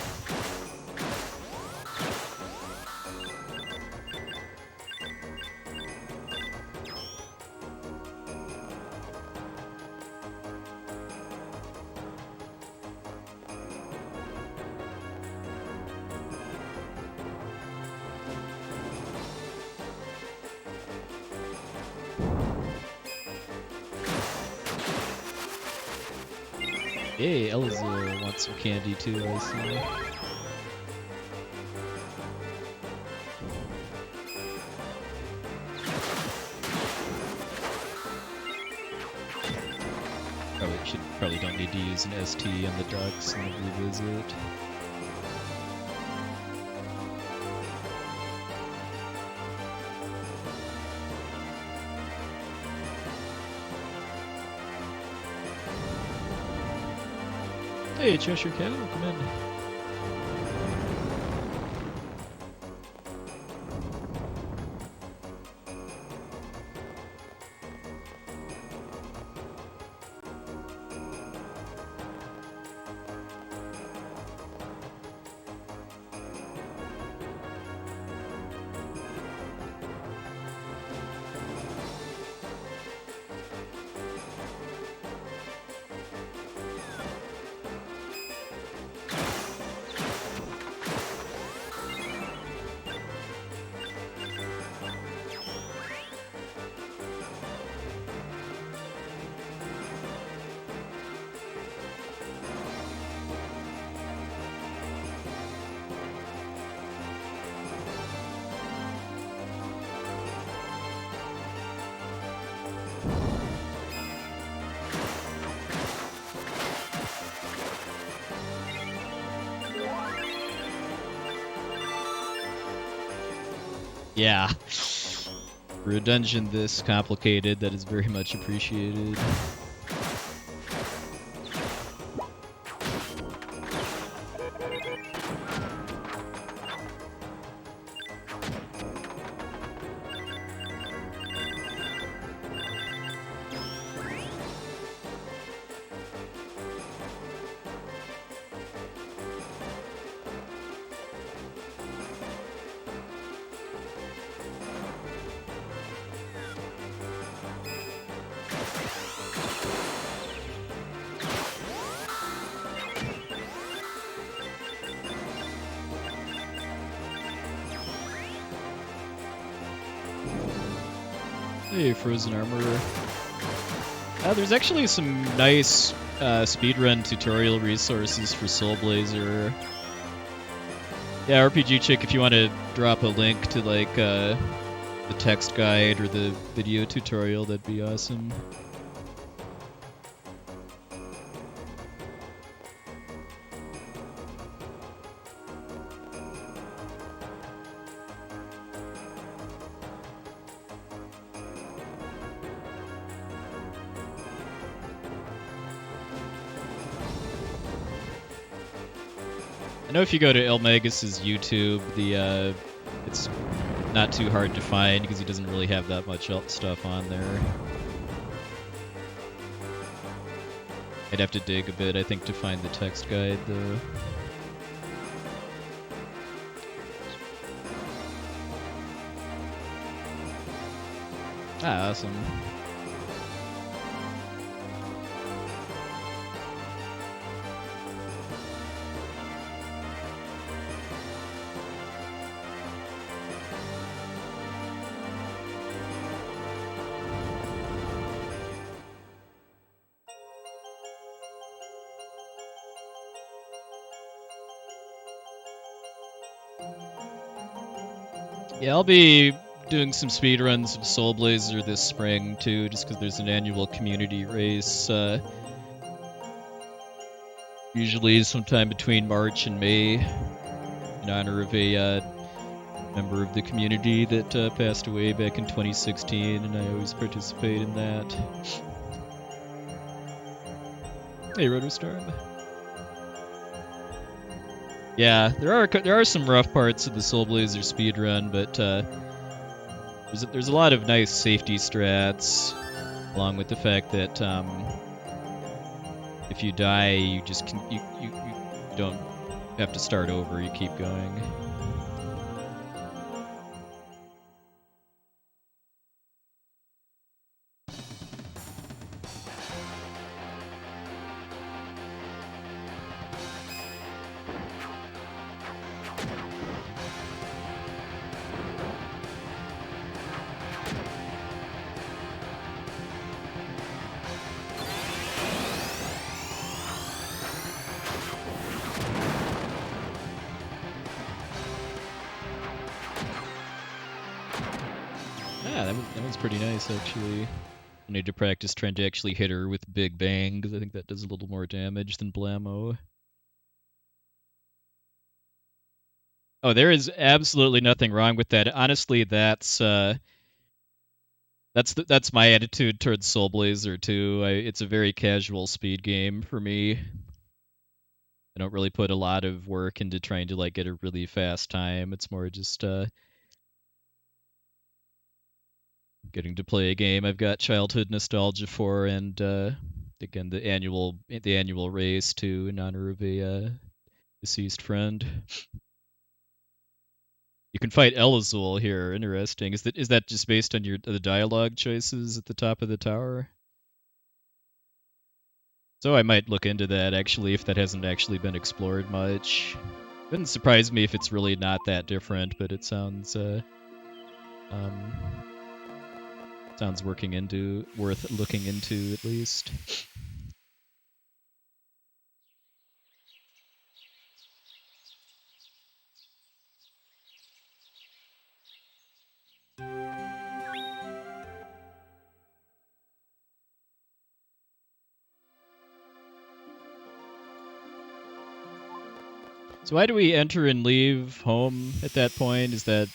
Hey, Elzul wants some candy too, I see. Probably don't need to use an ST on the ducks and the revisit. Hey, Cheshire Cat, come in. Yeah. For a dungeon this complicated, that is very much appreciated. Hey, Frozen Armor. There's actually some nice speedrun tutorial resources for Soul Blazer. Yeah, RPG Chick, if you want to drop a link to like the text guide or the video tutorial, that'd be awesome. I know if you go to Elmagus' YouTube, it's not too hard to find because he doesn't really have that much stuff on there. I'd have to dig a bit, I think, to find the text guide, though. Ah, awesome. Yeah, I'll be doing some speedruns of Soul Blazer this spring too, just because there's an annual community race. Usually sometime between March and May, in honor of a member of the community that passed away back in 2016, and I always participate in that. Hey, Rotostorm. Yeah, there are some rough parts of the Soul Blazer speedrun, but there's a lot of nice safety strats, along with the fact that if you die, you just you don't have to start over. You keep going. Yeah, that one's pretty nice, actually. I need to practice trying to actually hit her with Big Bang, because I think that does a little more damage than Blammo. Oh, there is absolutely nothing wrong with that. Honestly, that's my attitude towards Soul Blazer too. It's a very casual speed game for me. I don't really put a lot of work into trying to like get a really fast time. It's more just getting to play a game I've got childhood nostalgia for, and again the annual race too, in honor of a deceased friend. You can fight Elazul here. Interesting. Is that just based on the dialogue choices at the top of the tower? So I might look into that actually, if that hasn't actually been explored much. Wouldn't surprise me if it's really not that different, but it sounds sounds worth looking into at least. So why do we enter and leave home at that point? Is that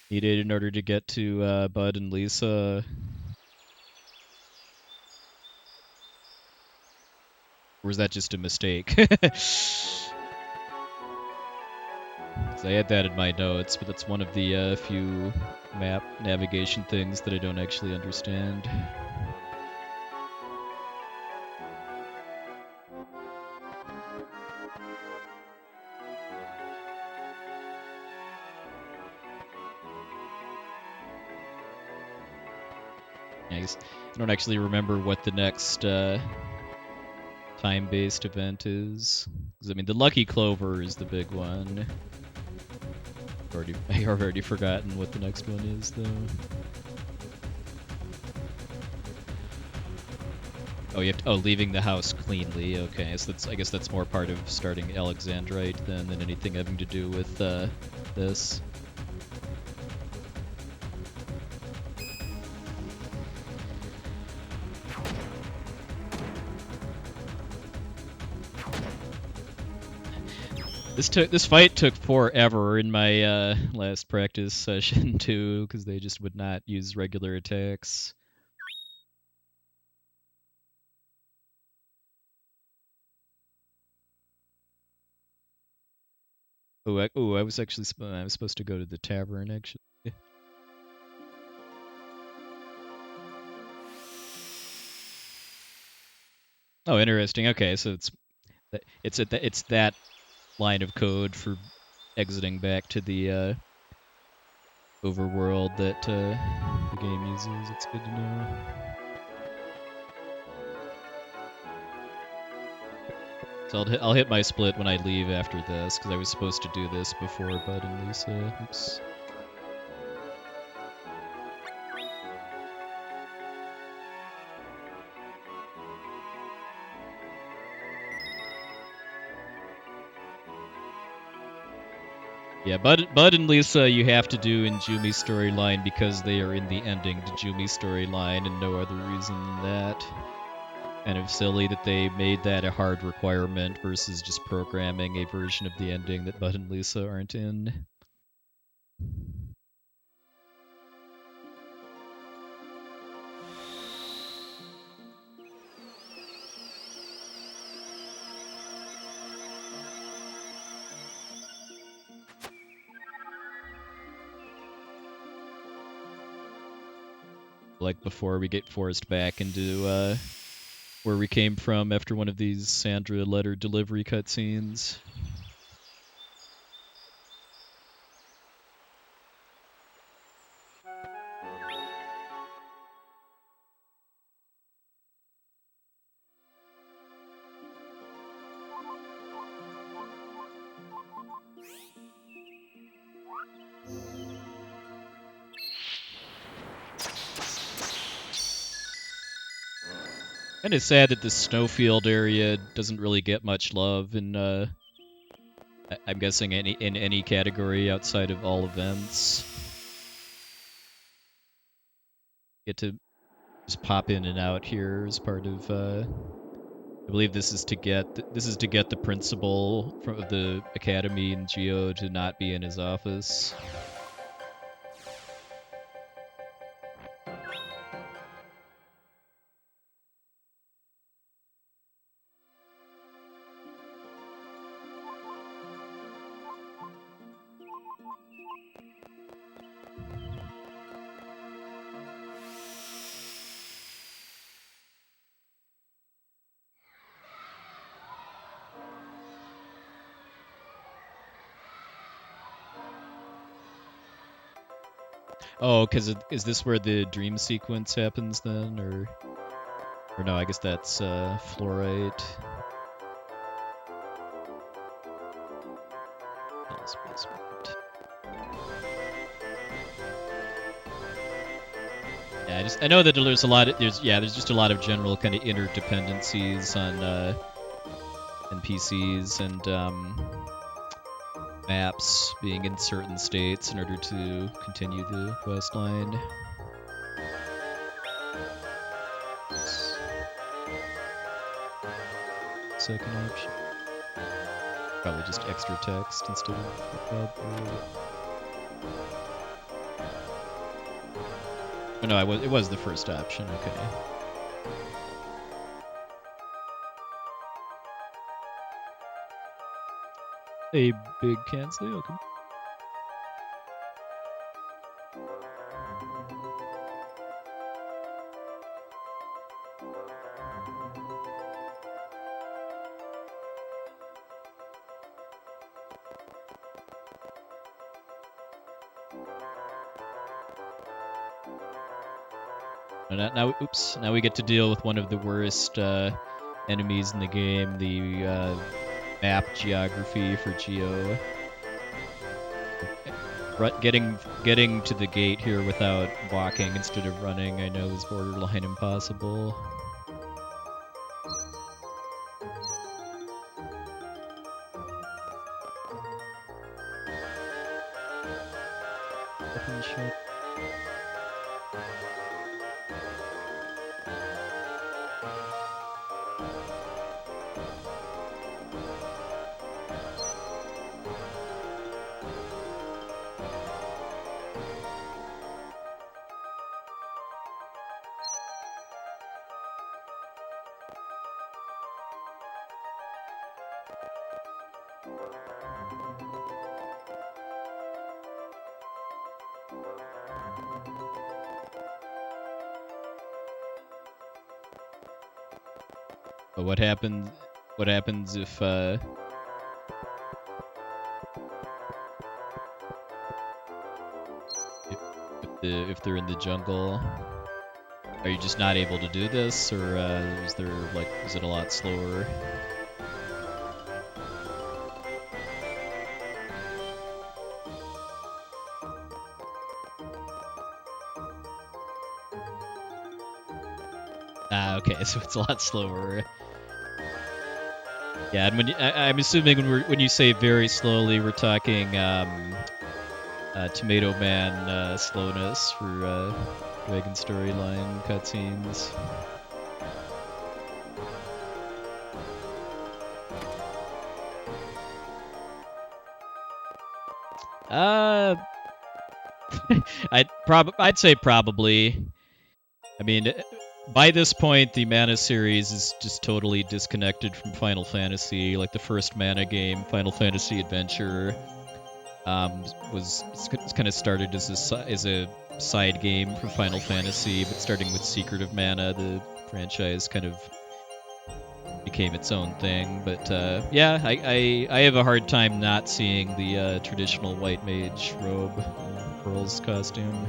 needed in order to get to Bud and Lisa. Or was that just a mistake? 'Cause I had that in my notes, but that's one of the few map navigation things that I don't actually understand. I don't actually remember what the next time-based event is. 'Cause, I mean, the Lucky Clover is the big one. I've already forgotten what the next one is, though. Oh, leaving the house cleanly. Okay, so I guess that's more part of starting Alexandrite than anything having to do with this. This fight took forever in my last practice session too, because they just would not use regular attacks. I was actually I was supposed to go to the tavern actually. Oh, interesting. Okay, so it's that line of code for exiting back to the overworld that the game uses. It's good to know. So I'll hit my split when I leave after this, because I was supposed to do this before Bud and Lisa. Oops. Yeah, Bud and Lisa you have to do in Jumi Storyline because they are in the ending to Jumi Storyline and no other reason than that. Kind of silly that they made that a hard requirement versus just programming a version of the ending that Bud and Lisa aren't in. Like before we get forced back into where we came from after one of these Sandra letter delivery cutscenes. And it's sad that the snowfield area doesn't really get much love in I'm guessing in any category outside of all events. Get to just pop in and out here as part of I believe this is to get the principal from the academy in Geo to not be in his office. Oh, because is this where the dream sequence happens then, or no? I guess that's fluorite. Yeah, I know that there's a lot of there's just a lot of general kind of interdependencies on NPCs and maps being in certain states in order to continue the quest line. Second option. Probably just extra text instead of pub. Oh, no, it was the first option. Okay. A big cancel. Okay. Now we get to deal with one of the worst enemies in the game, the map geography for Geo. Getting to the gate here without walking instead of running, I know, is borderline impossible. Open ship. But what happens if if they're in the jungle? Are you just not able to do this, or is it a lot slower? Okay, so it's a lot slower. Yeah, and I'm assuming when you say very slowly, we're talking Tomato Man slowness for Dragon Storyline cutscenes. I'd say probably. I mean, by this point, the Mana series is just totally disconnected from Final Fantasy. Like the first Mana game, Final Fantasy Adventure, was kind of started as a side game for Final Fantasy, but starting with Secret of Mana, the franchise kind of became its own thing. But yeah, I have a hard time not seeing the traditional white mage robe and Pearl's costume.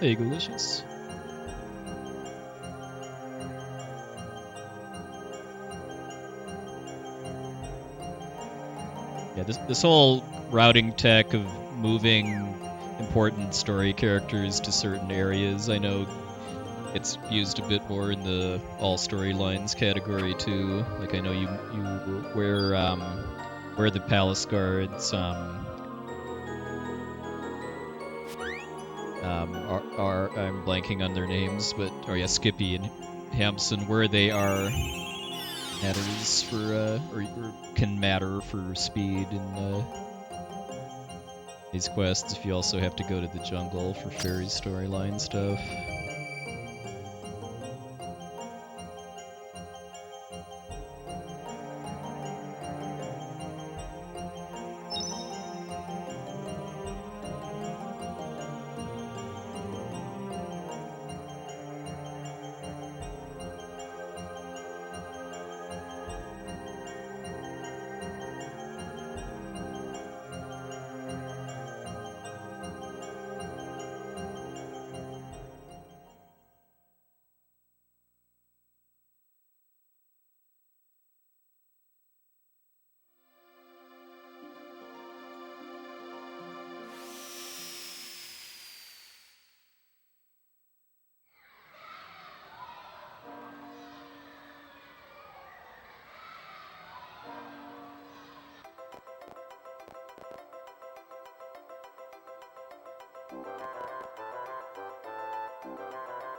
Hey, delicious. Yeah, this whole routing tech of moving important story characters to certain areas, I know it's used a bit more in the all storylines category too. Like I know you where the palace guards are I'm blanking on their names, but Skippy and Hampson, where they are matters for or can matter for speed in these quests. If you also have to go to the jungle for Faerie storyline stuff.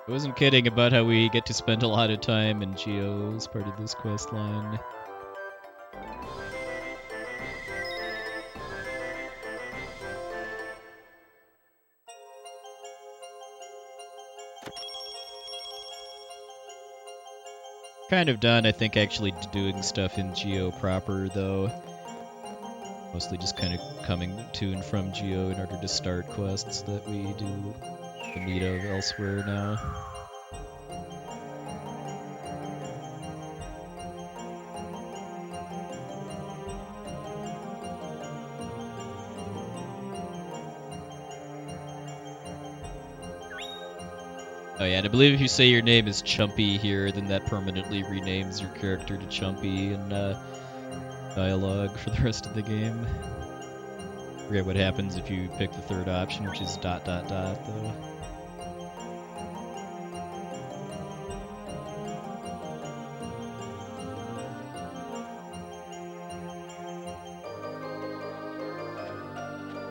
I wasn't kidding about how we get to spend a lot of time in Geo as part of this quest line. kind of done, I think, actually doing stuff in Geo proper, though. Mostly just kind of coming to and from Geo in order to start quests that we do the meat of elsewhere now. Oh yeah, and I believe if you say your name is Chumpy here, then that permanently renames your character to Chumpy in dialogue for the rest of the game. Forget what happens if you pick the third option, which is ... though.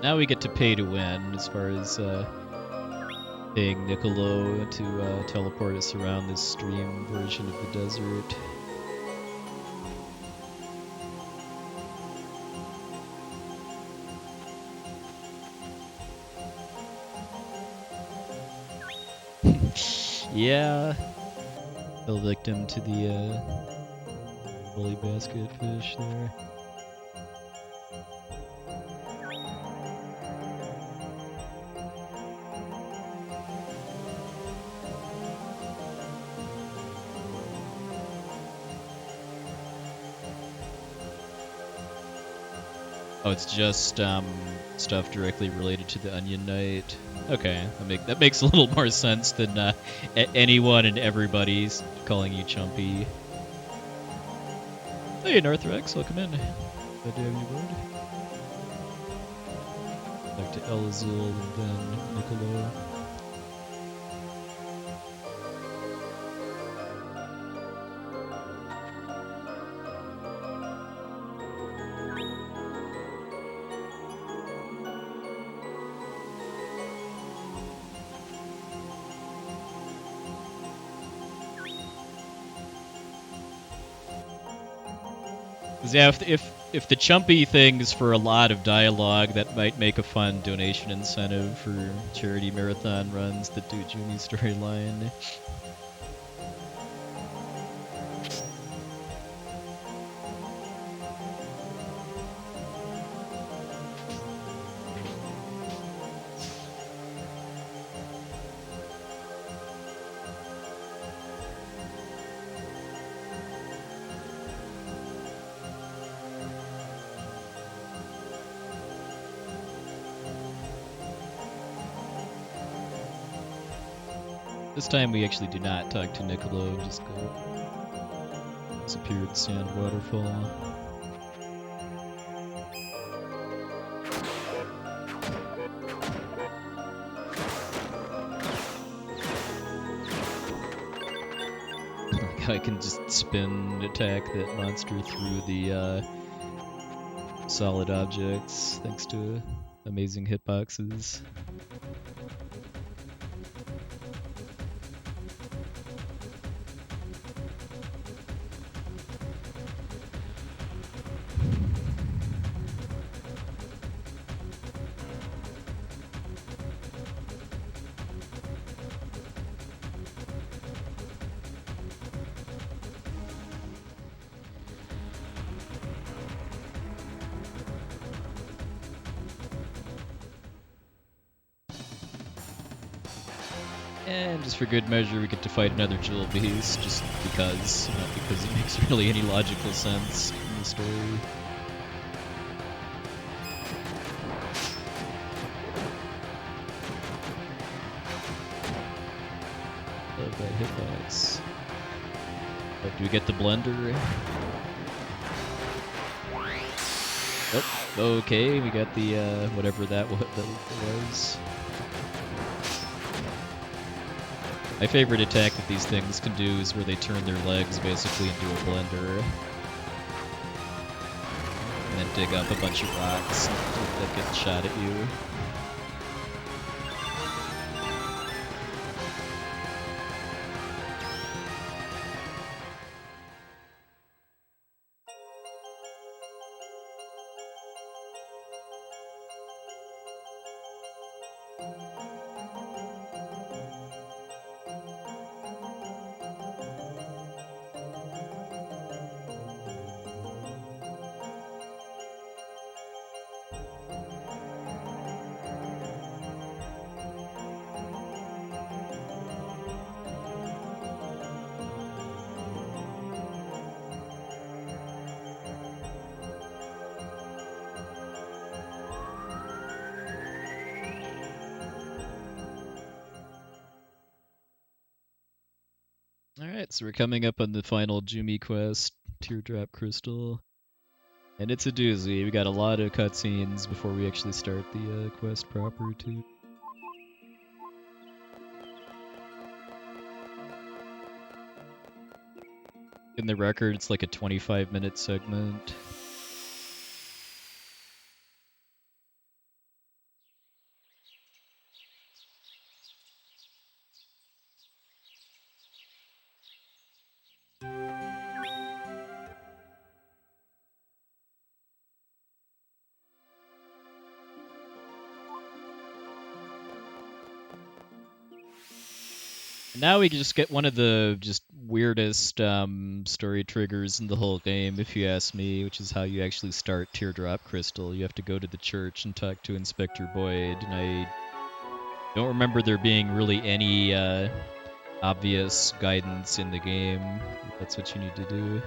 Now we get to pay to win, as far as paying Niccolo to teleport us around this stream version of the desert. Yeah, fell victim to the bully basket fish there. Oh, it's just stuff directly related to the Onion Knight. Okay, that makes a little more sense than anyone and everybody's calling you Chumpy. Hey, North Rex, welcome in. Glad to have you aboard. Back to Elazil and then Niccolo. Yeah, if the Chumpy thing's for a lot of dialogue, that might make a fun donation incentive for charity marathon runs that do Jumi Storyline. This time we actually do not talk to Niccolo, just go disappeared sand waterfall. I can just spin and attack that monster through the solid objects thanks to amazing hitboxes. And just for good measure, we get to fight another jewel beast, just because, not because it makes really any logical sense in the story. Love that hitbox. Oh, do we get the blender? Oh, okay, we got the, whatever that was. My favorite attack that these things can do is where they turn their legs basically into a blender. And then dig up a bunch of rocks that get shot at you. Alright, so we're coming up on the final Jumi quest, Teardrop Crystal. And it's a doozy. We got a lot of cutscenes before we actually start the quest proper, too. In the record, it's like a 25-minute segment. Now we can just get one of the just weirdest story triggers in the whole game, if you ask me, which is how you actually start Teardrop Crystal. You have to go to the church and talk to Inspector Boyd, and I don't remember there being really any obvious guidance in the game. That's what you need to do.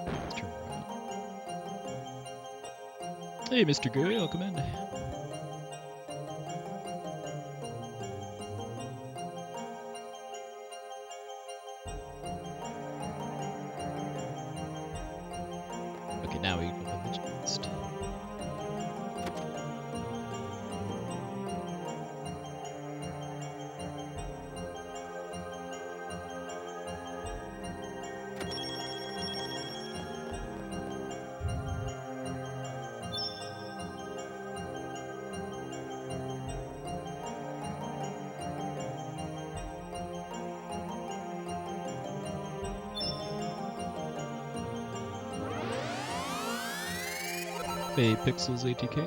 Let's turn around. Hey, Mr. Gooey, welcome in. Okay, now we open the chest. Hey, Pixels ATK.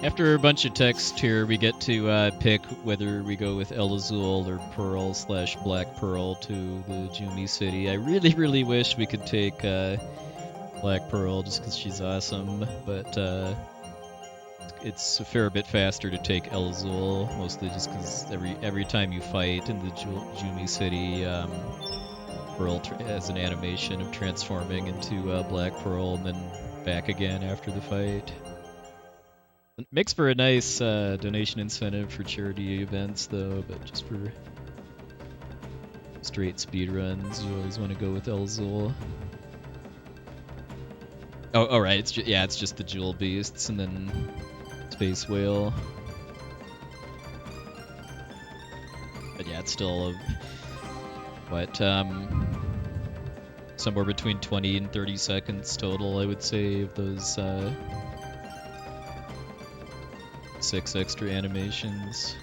After a bunch of text here, we get to pick whether we go with El Azul or Pearl / Black Pearl to the Jumi City. I really wish we could take Black Pearl just because she's awesome, but it's a fair bit faster to take El Azul, mostly just because every time you fight in the Jumi City, Pearl has an animation of transforming into Black Pearl and then back again after the fight. It makes for a nice donation incentive for charity events, though, but just for straight speedruns, you always want to go with El Azul. Oh, right, it's just the Jewel Beasts and then Space Whale. But yeah, it's still somewhere between 20 and 30 seconds total, I would say, of those 6 extra animations.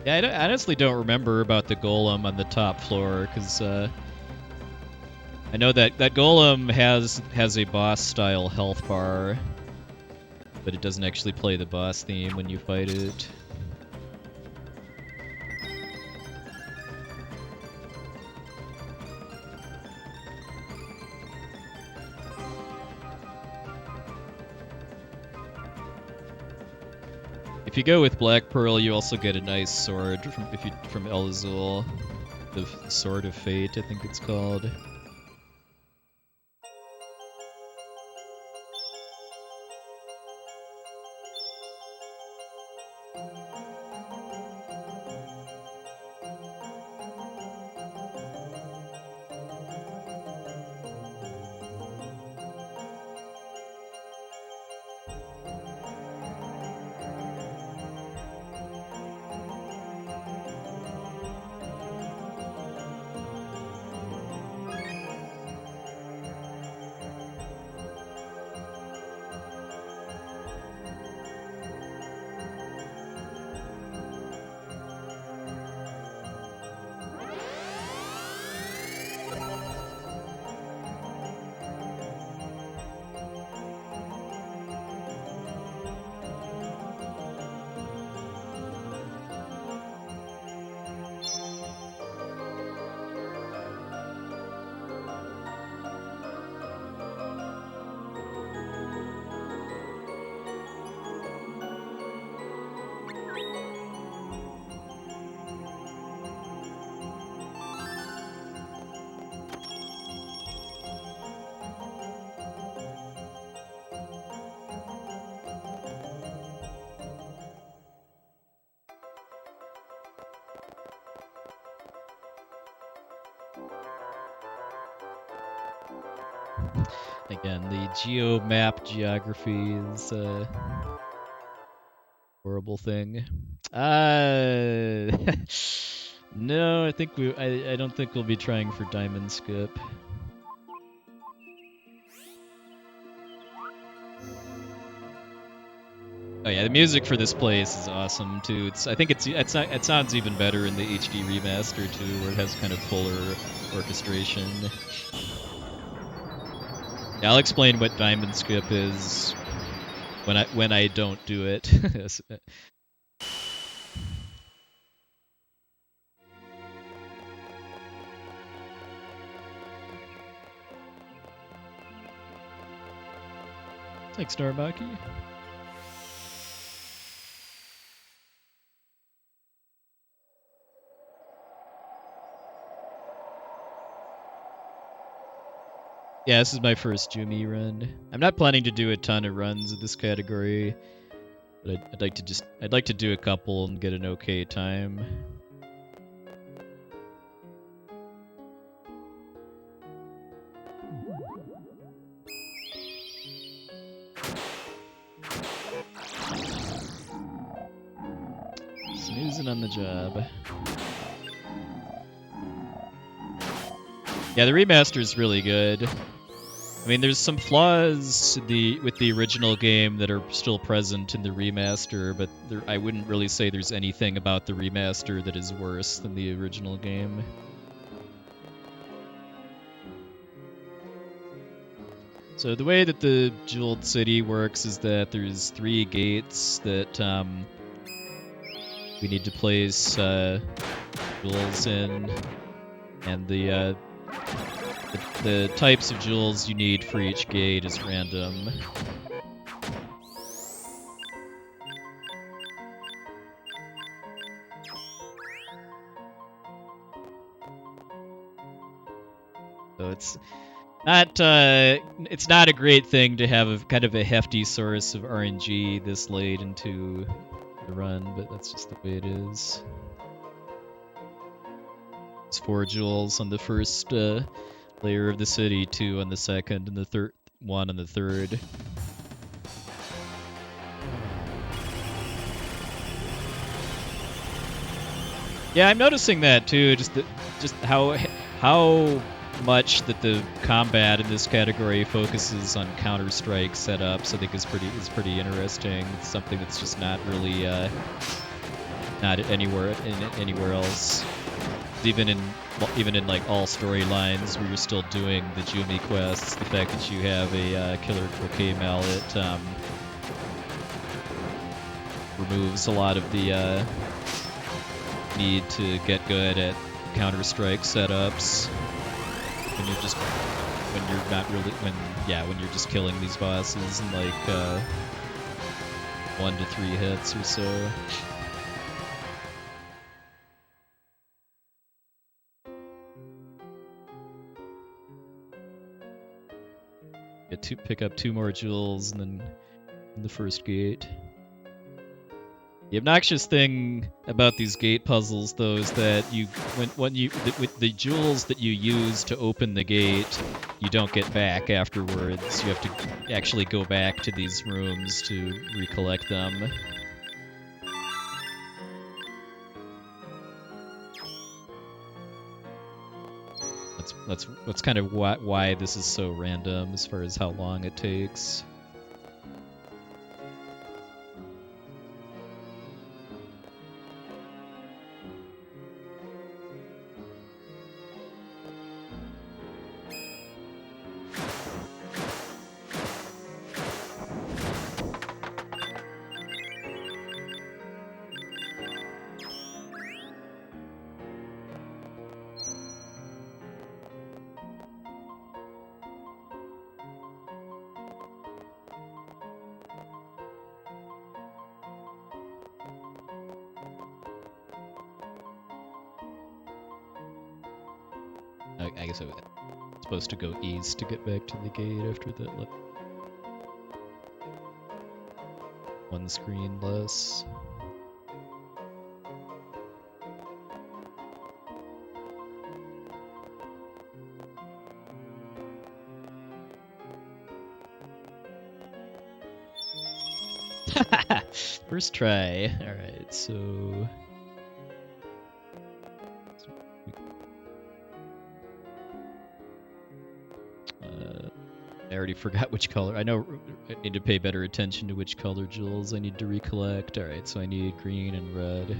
Yeah, I honestly don't remember about the golem on the top floor, because I know that golem has a boss-style health bar, but it doesn't actually play the boss theme when you fight it. If you go with Black Pearl, you also get a nice sword from El Azul, the Sword of Fate, I think it's called. Again, the geo-map geography is a horrible thing. No, I don't think we'll be trying for Diamond Skip. Oh yeah, the music for this place is awesome too. It sounds even better in the HD remaster too, where it has kind of fuller orchestration. Yeah, I'll explain what Diamond Skip is when I don't do it. Thanks, Starbaki. Yeah, this is my first Jumi run. I'm not planning to do a ton of runs in this category, but I'd like to do a couple and get an okay time. Snoozing on the job. Yeah, the remaster is really good. I mean, there's some flaws with the original game that are still present in the remaster, but I wouldn't really say there's anything about the remaster that is worse than the original game. So the way that the Jeweled City works is that there's 3 gates that we need to place jewels in, and the types of jewels you need for each gate is random. So it's not a great thing to have a kind of a hefty source of RNG this late into the run, but that's just the way it is. It's 4 jewels on the first layer of the city, 2 on the second, and the third 1 on the third. Yeah, I'm noticing that too. Just how much that the combat in this category focuses on Counter-Strike setups, I think is pretty interesting. It's something that's just not really not anywhere else. Even in like all storylines where you're still doing the Jumi quests, the fact that you have a killer croquet mallet removes a lot of the need to get good at Counter-Strike setups when you're just killing these bosses in like 1 to 3 hits or so. Pick up 2 more jewels and then in the first gate. The obnoxious thing about these gate puzzles, though, is that with the jewels that you use to open the gate, you don't get back afterwards. You have to actually go back to these rooms to recollect them. That's kind of why this is so random as far as how long it takes. I guess I was supposed to go east to get back to the gate after that. One screen less. First try. Alright, so... I already forgot which color. I know I need to pay better attention to which color jewels I need to recollect. Alright, so I need green and red.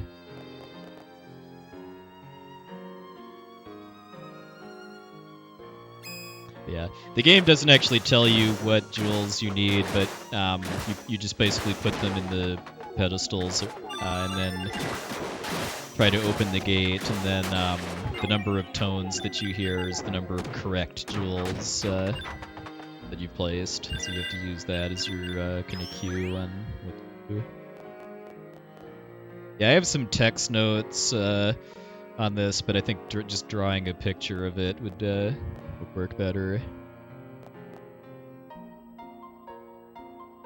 Yeah, the game doesn't actually tell you what jewels you need, but you just basically put them in the pedestals and then try to open the gate, and then the number of tones that you hear is the number of correct jewels that you placed. So you have to use that as your kind of cue on what to do. Yeah, I have some text notes on this, but I think just drawing a picture of it would work better.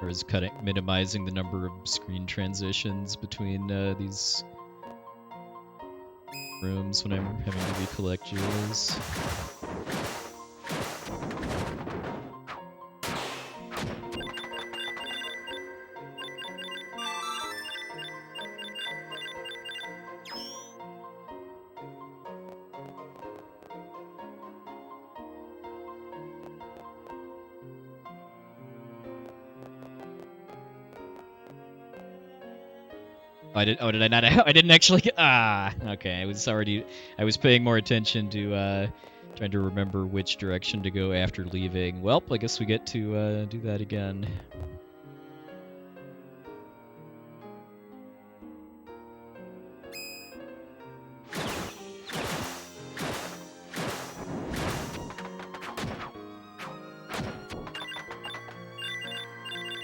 Or is minimizing the number of screen transitions between these rooms when I'm having to recollect jewels. Did I not? I didn't actually. Okay. I was paying more attention to trying to remember which direction to go after leaving. Well, I guess we get to do that again.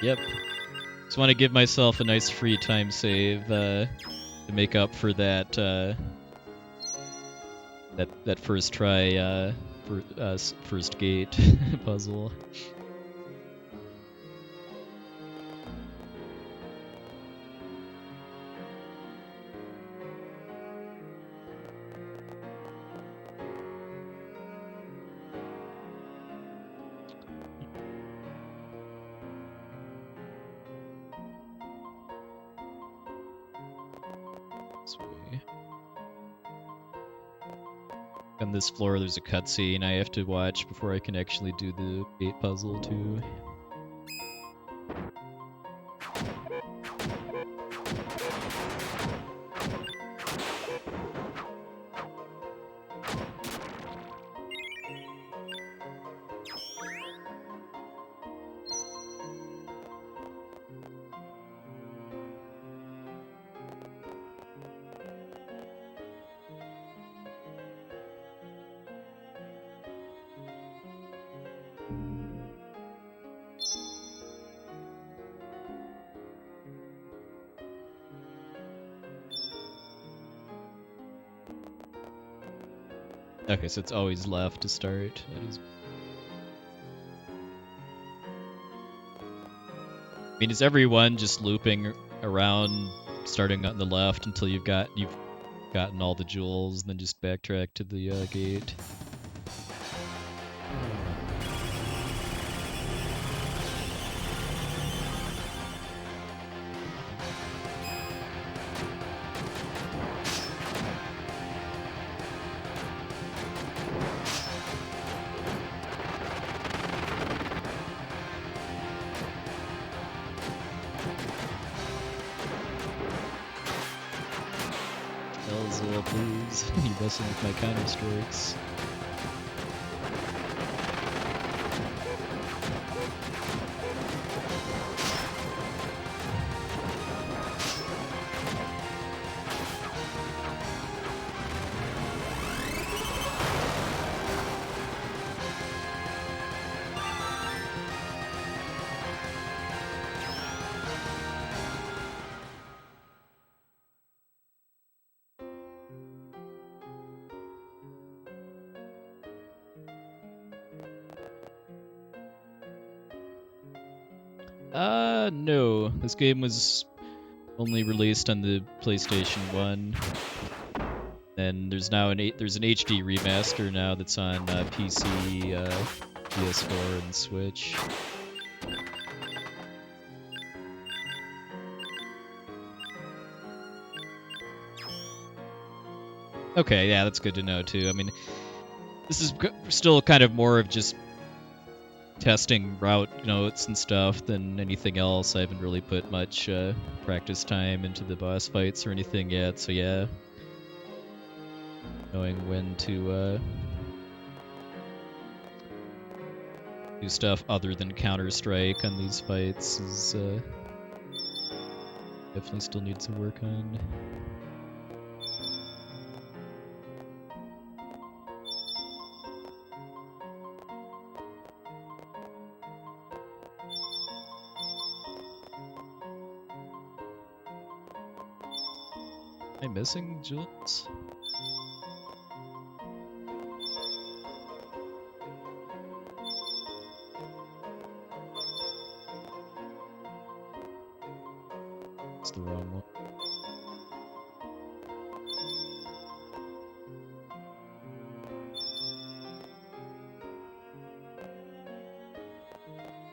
Yep. Just want to give myself a nice free time save to make up for that that first try first gate puzzle. On this floor there's a cutscene I have to watch before I can actually do the gate puzzle too. Okay, so it's always left to start. That is... I mean, is everyone just looping around, starting on the left until you've gotten all the jewels, and then just backtrack to the gate? Please, you're messing with my counter strikes. No. This game was only released on the PlayStation 1. And there's now there's an HD remaster now that's on PC, PS4, and Switch. Okay, yeah, that's good to know too. I mean, this is still kind of more of just testing route notes and stuff than anything else. I haven't really put much practice time into the boss fights or anything yet, so yeah. Knowing when to do stuff other than Counter-Strike on these fights is definitely still needs some work on. Am I missing jewels? It's the wrong one.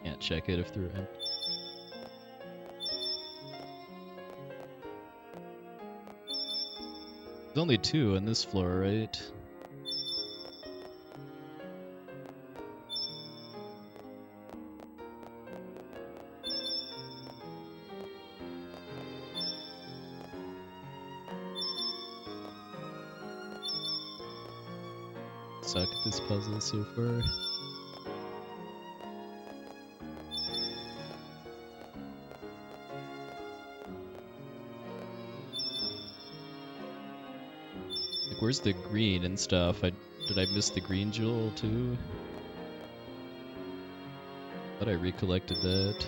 Can't check it if they're empty. There's only 2 on this floor, right? Suck at this puzzle so far. Like, where's the green and stuff? Did I miss the green jewel too? Thought I recollected that.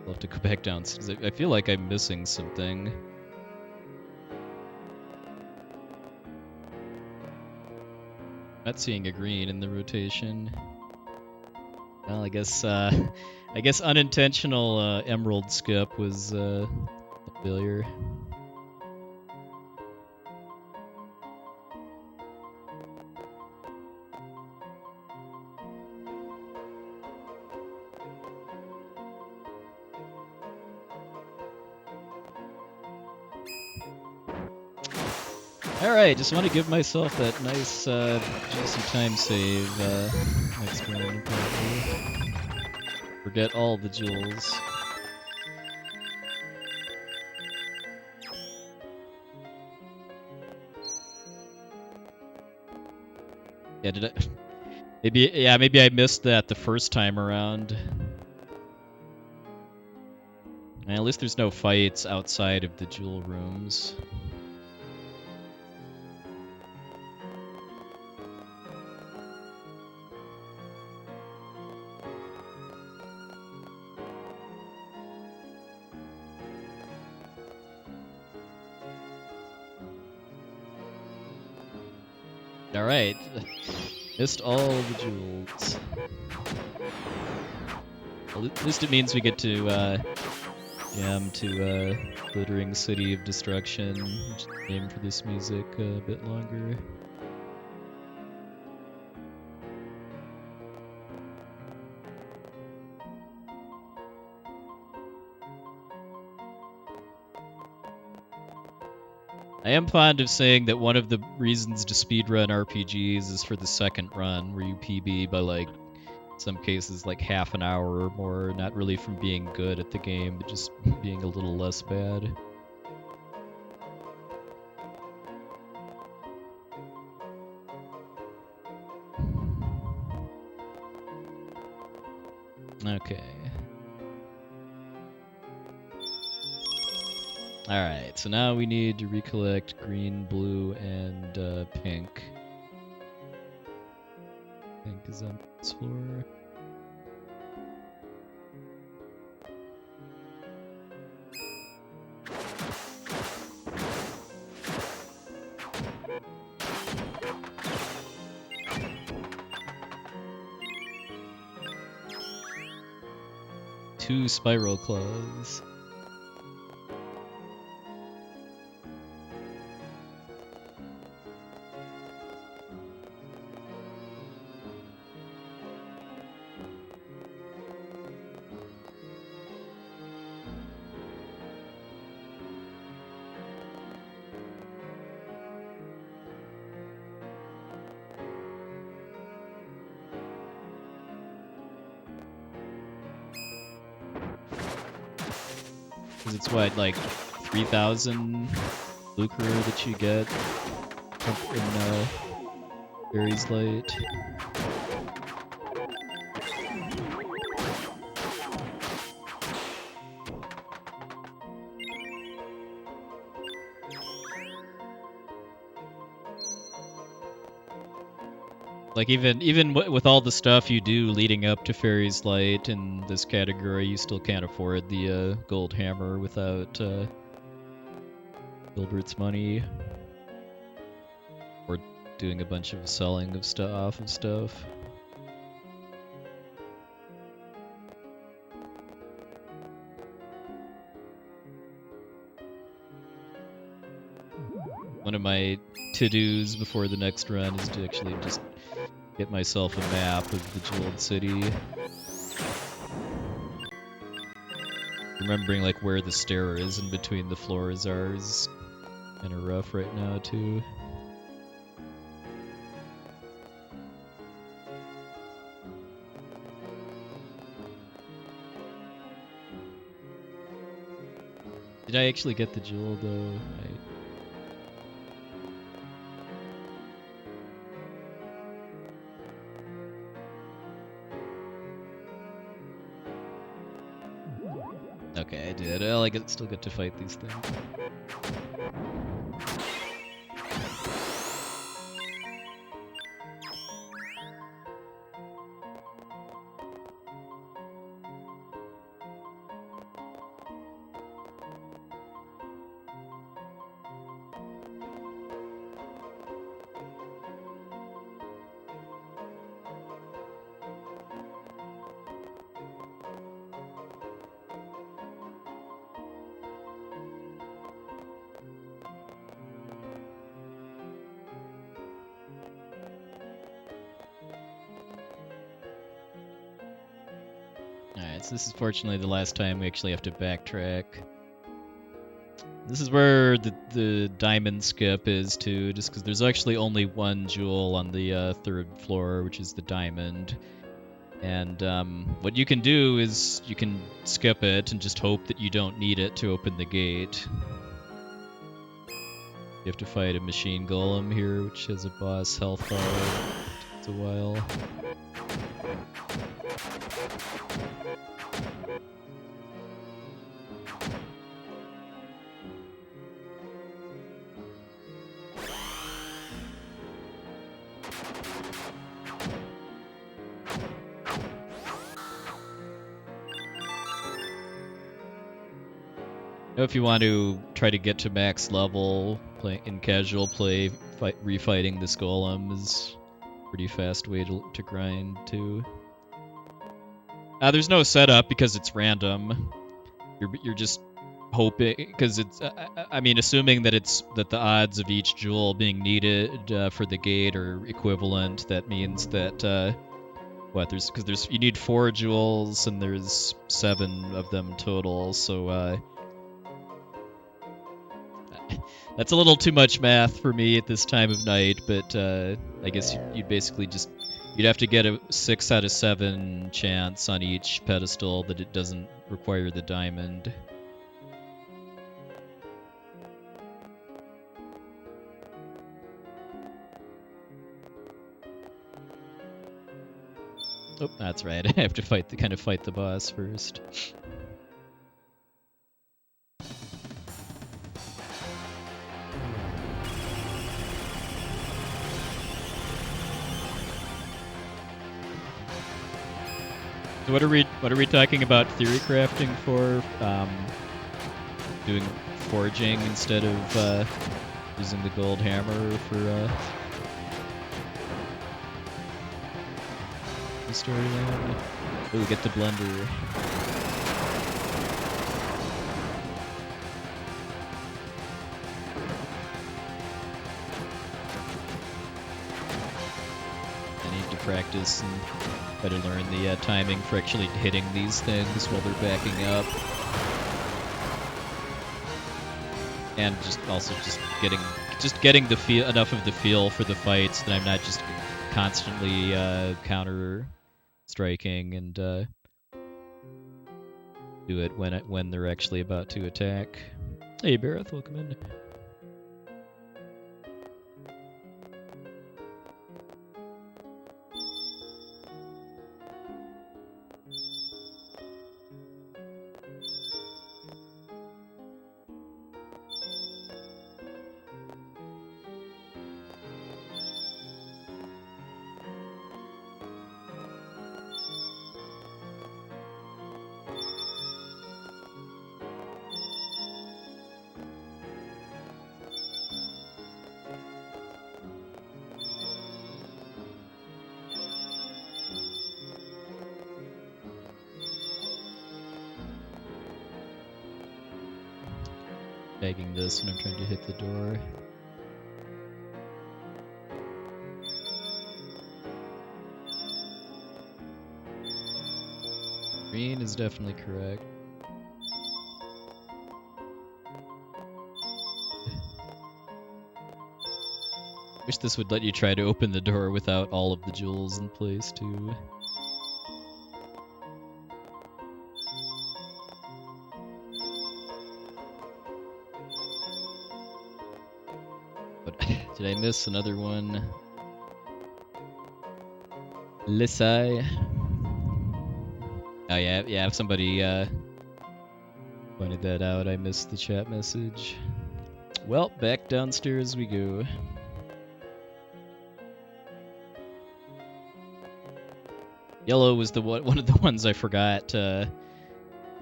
I'll have to go back down. I feel like I'm missing something. Not seeing a green in the rotation. Well, I guess unintentional emerald skip was a failure. Alright, just want to give myself that nice juicy time save next round, probably. Forget all the jewels. Yeah, did I... Maybe I missed that the first time around. And at least there's no fights outside of the jewel rooms. Alright. Missed all the jewels. Well, at least it means we get to jam to Glittering City of Destruction. Just aim for this music a bit longer. I am fond of saying that one of the reasons to speedrun RPGs is for the second run, where you PB by, like, in some cases, like half an hour or more, not really from being good at the game, but just being a little less bad. Okay. Alright, so now we need to recollect green, blue, and pink. Pink is on this floor. Two spiral claws. Because it's what, like 3,000 lucre that you get in Faerie's Light. Like even with all the stuff you do leading up to Faerie's Light in this category, you still can't afford the gold hammer without Gilbert's money, or doing a bunch of selling of stuff. One of my to-dos before the next run is to actually just get myself a map of the Jeweled City. Remembering like where the stair is in between the floors is kind of rough right now too. Did I actually get the jewel though? Okay, I did. Well, I still get to fight these things. Alright, so this is fortunately the last time we actually have to backtrack. This is where the diamond skip is too, just because there's actually only one jewel on the third floor, which is the diamond. And what you can do is you can skip it and just hope that you don't need it to open the gate. You have to fight a machine golem here, which has a boss health bar. Takes a while. If you want to try to get to max level in casual play, refighting this golem is a pretty fast way to grind too. There's no setup because it's random. You're just hoping, because it's I mean, assuming that the odds of each jewel being needed for the gate are equivalent. That means that you need 4 jewels and there's 7 of them total. So that's a little too much math for me at this time of night, but I guess you'd basically you'd have to get a 6 out of 7 chance on each pedestal that it doesn't require the diamond. Oh, that's right. I have to fight the boss first. So what are we talking about theory crafting for? Doing forging instead of using the gold hammer for the storyline. Ooh, get the blender. I need to practice and try to learn the timing for actually hitting these things while they're backing up. And just getting the feel, enough of the feel for the fights that I'm not just constantly counter striking and do it when they're actually about to attack. Hey, Bareth, welcome in. Bagging this when I'm trying to hit the door. Green is definitely correct. Wish this would let you try to open the door without all of the jewels in place too. Did I miss another one? Lissai. Oh yeah, if somebody pointed that out, I missed the chat message. Well, back downstairs we go. Yellow was the one of the ones I forgot the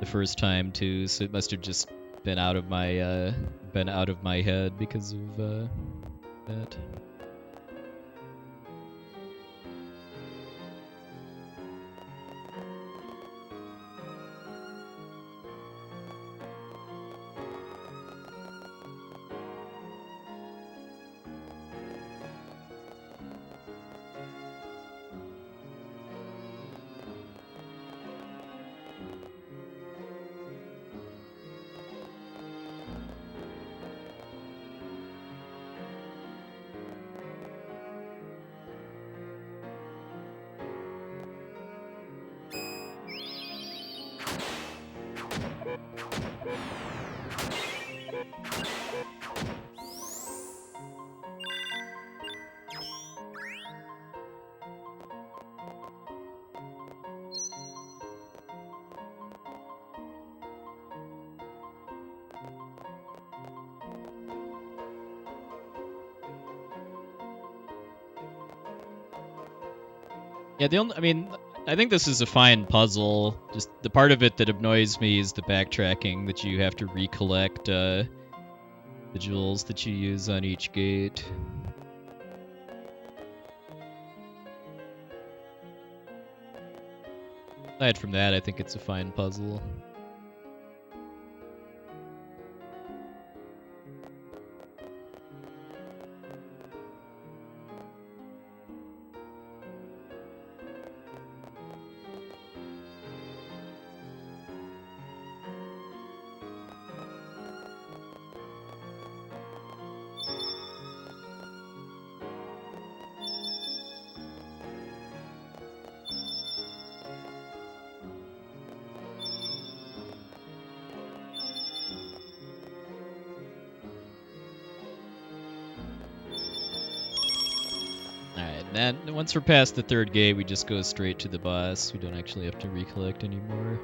first time too, so it must have just been out of my head because of that. Yeah, I think this is a fine puzzle. Just the part of it that annoys me is the backtracking, that you have to recollect the jewels that you use on each gate. Aside from that, I think it's a fine puzzle. And once we're past the third gate, we just go straight to the boss. We don't actually have to recollect anymore.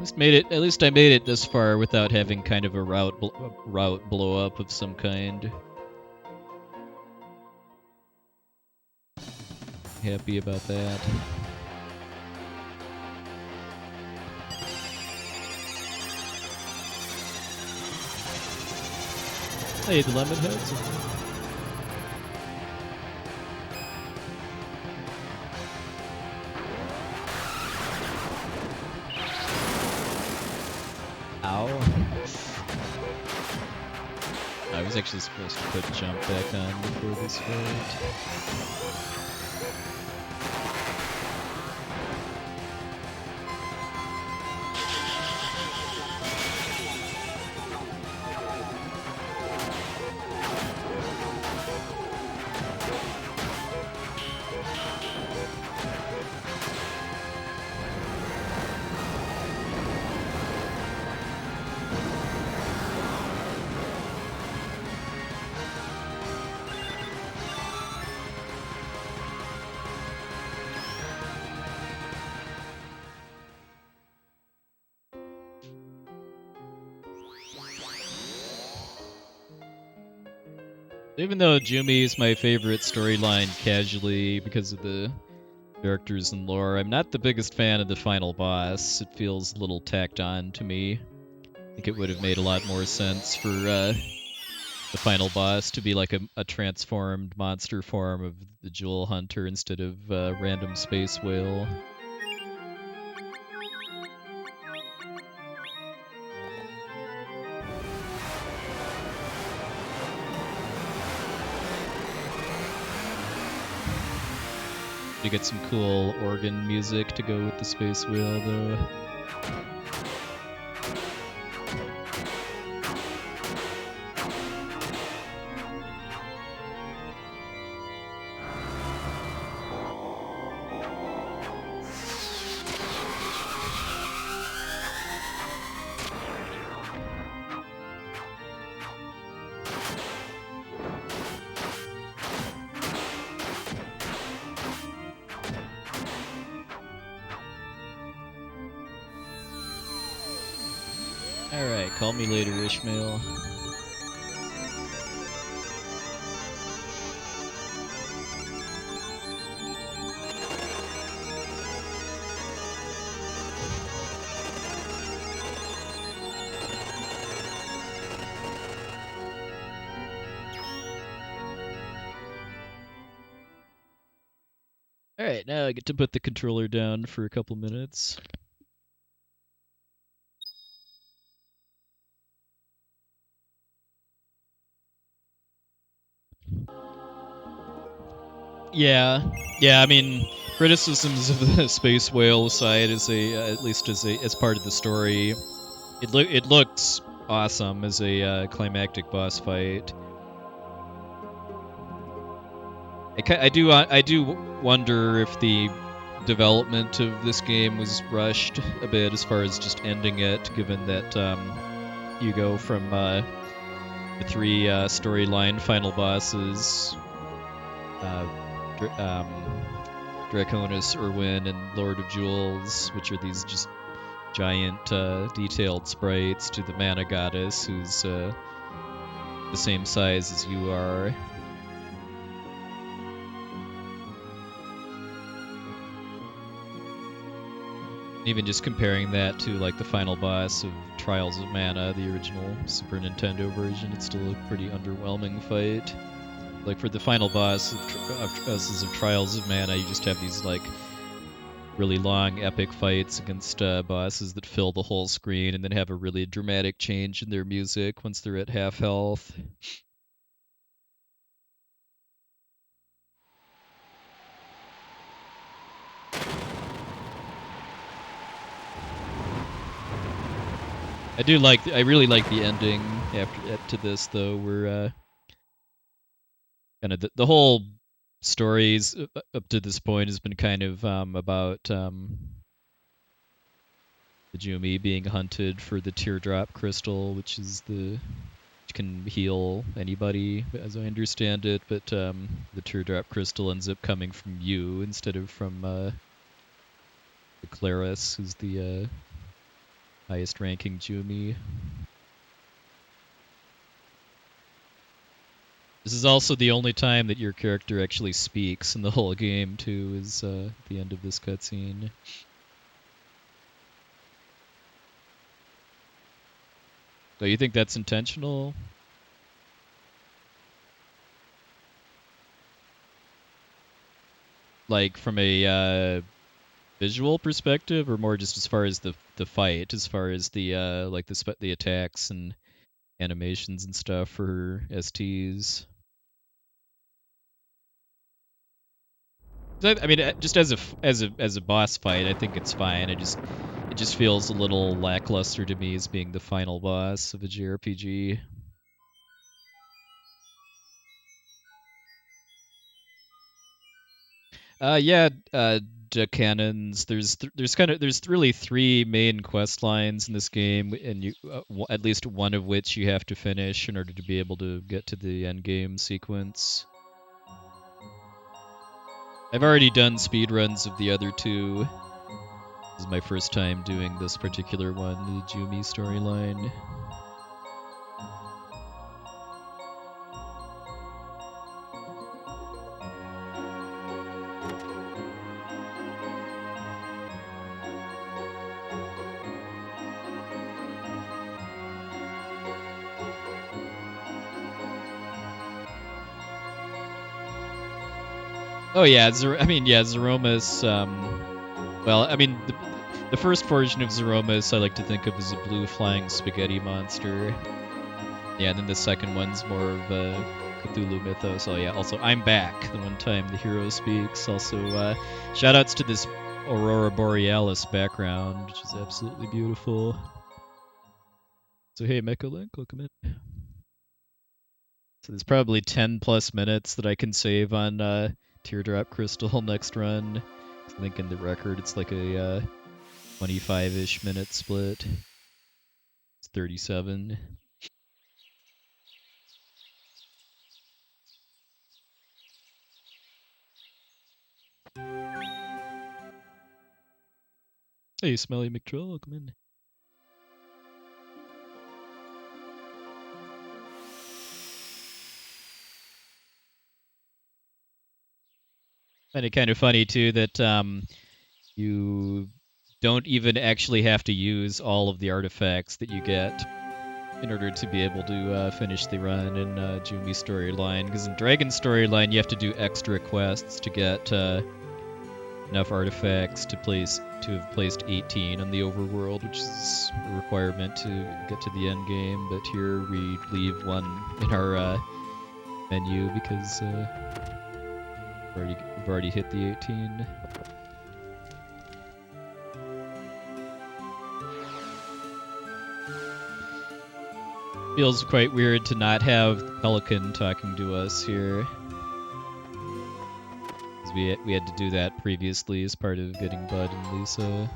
At least I made it this far without having kind of a route blow up of some kind. Happy about that. Hey, the lemon heads. was actually supposed to put jump back on before this fight. Even though Jumi is my favorite storyline casually because of the characters and lore, I'm not the biggest fan of the final boss. It feels a little tacked on to me. I think it would have made a lot more sense for the final boss to be like a transformed monster form of the Jewel Hunter instead of random space whale. You get some cool organ music to go with the space whale, though. Alright, call me later, Ishmael. Alright, now I get to put the controller down for a couple minutes. Yeah, I mean, criticisms of the space whale side as at least as part of the story, it looked awesome as a climactic boss fight. I do wonder if the development of this game was rushed a bit as far as just ending it, given that you go from the 3 storyline final bosses. Draconis, Irwin, and Lord of Jewels, which are these just giant detailed sprites, to the Mana Goddess, who's the same size as you are. Even just comparing that to like the final boss of Trials of Mana, the original Super Nintendo version, it's still a pretty underwhelming fight. Like for the final boss of Trials of Mana, you just have these like really long epic fights against bosses that fill the whole screen and then have a really dramatic change in their music once they're at half health. I really like the ending to this though, where kind of the whole stories up to this point has been kind of about the Jumi being hunted for the teardrop crystal, which can heal anybody, as I understand it. But the teardrop crystal ends up coming from you instead of from the Claris, who's the highest-ranking Jumi. This is also the only time that your character actually speaks in the whole game, too, is at the end of this cutscene. So you think that's intentional? Like, from a visual perspective, or more just as far as the fight, as far as the like the attacks and animations and stuff for STs. I mean, just as a boss fight, I think it's fine. It just feels a little lackluster to me as being the final boss of a JRPG. Yeah, the canons. There's really three main quest lines in this game, and you at least one of which you have to finish in order to be able to get to the end game sequence. I've already done speedruns of the other two. This is my first time doing this particular one, the Jumi Storyline. Oh yeah, Zeromus. Well, I mean, the first version of Zeromus I like to think of as a blue flying spaghetti monster. Yeah, and then the second one's more of a Cthulhu mythos. Oh yeah, also I'm back. The one time the hero speaks. Also, shoutouts to this Aurora Borealis background, which is absolutely beautiful. So hey, Mechalink, welcome in. So there's probably 10 plus minutes that I can save on Teardrop Crystal next run. I think in the record it's like a 25-ish minute split. It's 37. Hey, Smelly McTrill, welcome in. And it's kind of funny too that you don't even actually have to use all of the artifacts that you get in order to be able to finish the run in Jumi Storyline. Because in Dragon Storyline, you have to do extra quests to get enough artifacts to have placed 18 on the overworld, which is a requirement to get to the end game. But here we leave one in our menu because we've already hit the 18. Feels quite weird to not have the Pelican talking to us here. We had to do that previously as part of getting Bud and Lisa.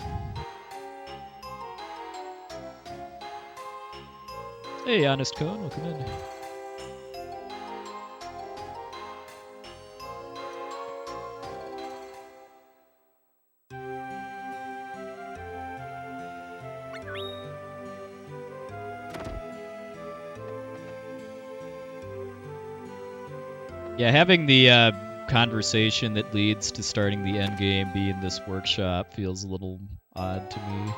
Hey, Honest Cone, welcome in. Yeah, having the conversation that leads to starting the end game be in this workshop feels a little odd to me.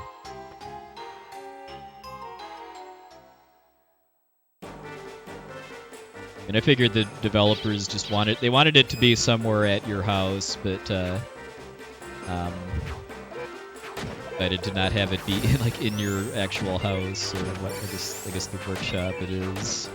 And I figured the developers just wanted it to be somewhere at your house, but decided to not have it be like in your actual house. So I guess the workshop it is.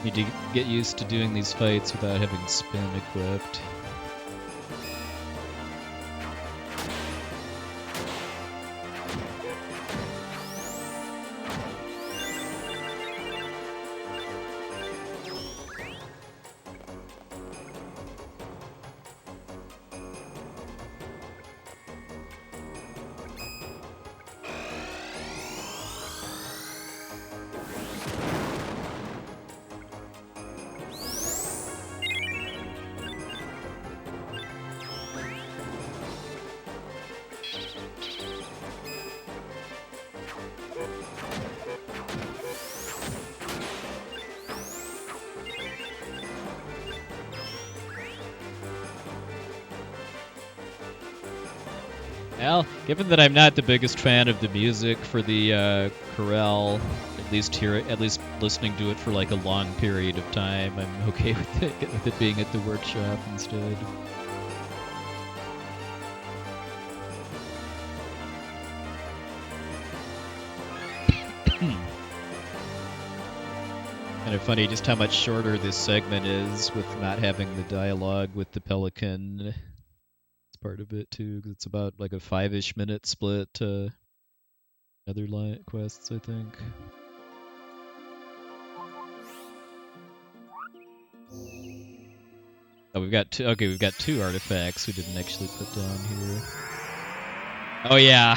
Need to get used to doing these fights without having spin equipped. Well, given that I'm not the biggest fan of the music for the chorale, at least listening to it for like a long period of time, I'm okay with it being at the workshop instead. Kind of funny just how much shorter this segment is with not having the dialogue with the pelican. It's part of it too, 'cause it's about like a 5-ish minute split to other quests, I think. Oh, we've got two. Okay, we've got 2 artifacts we didn't actually put down here. Oh yeah,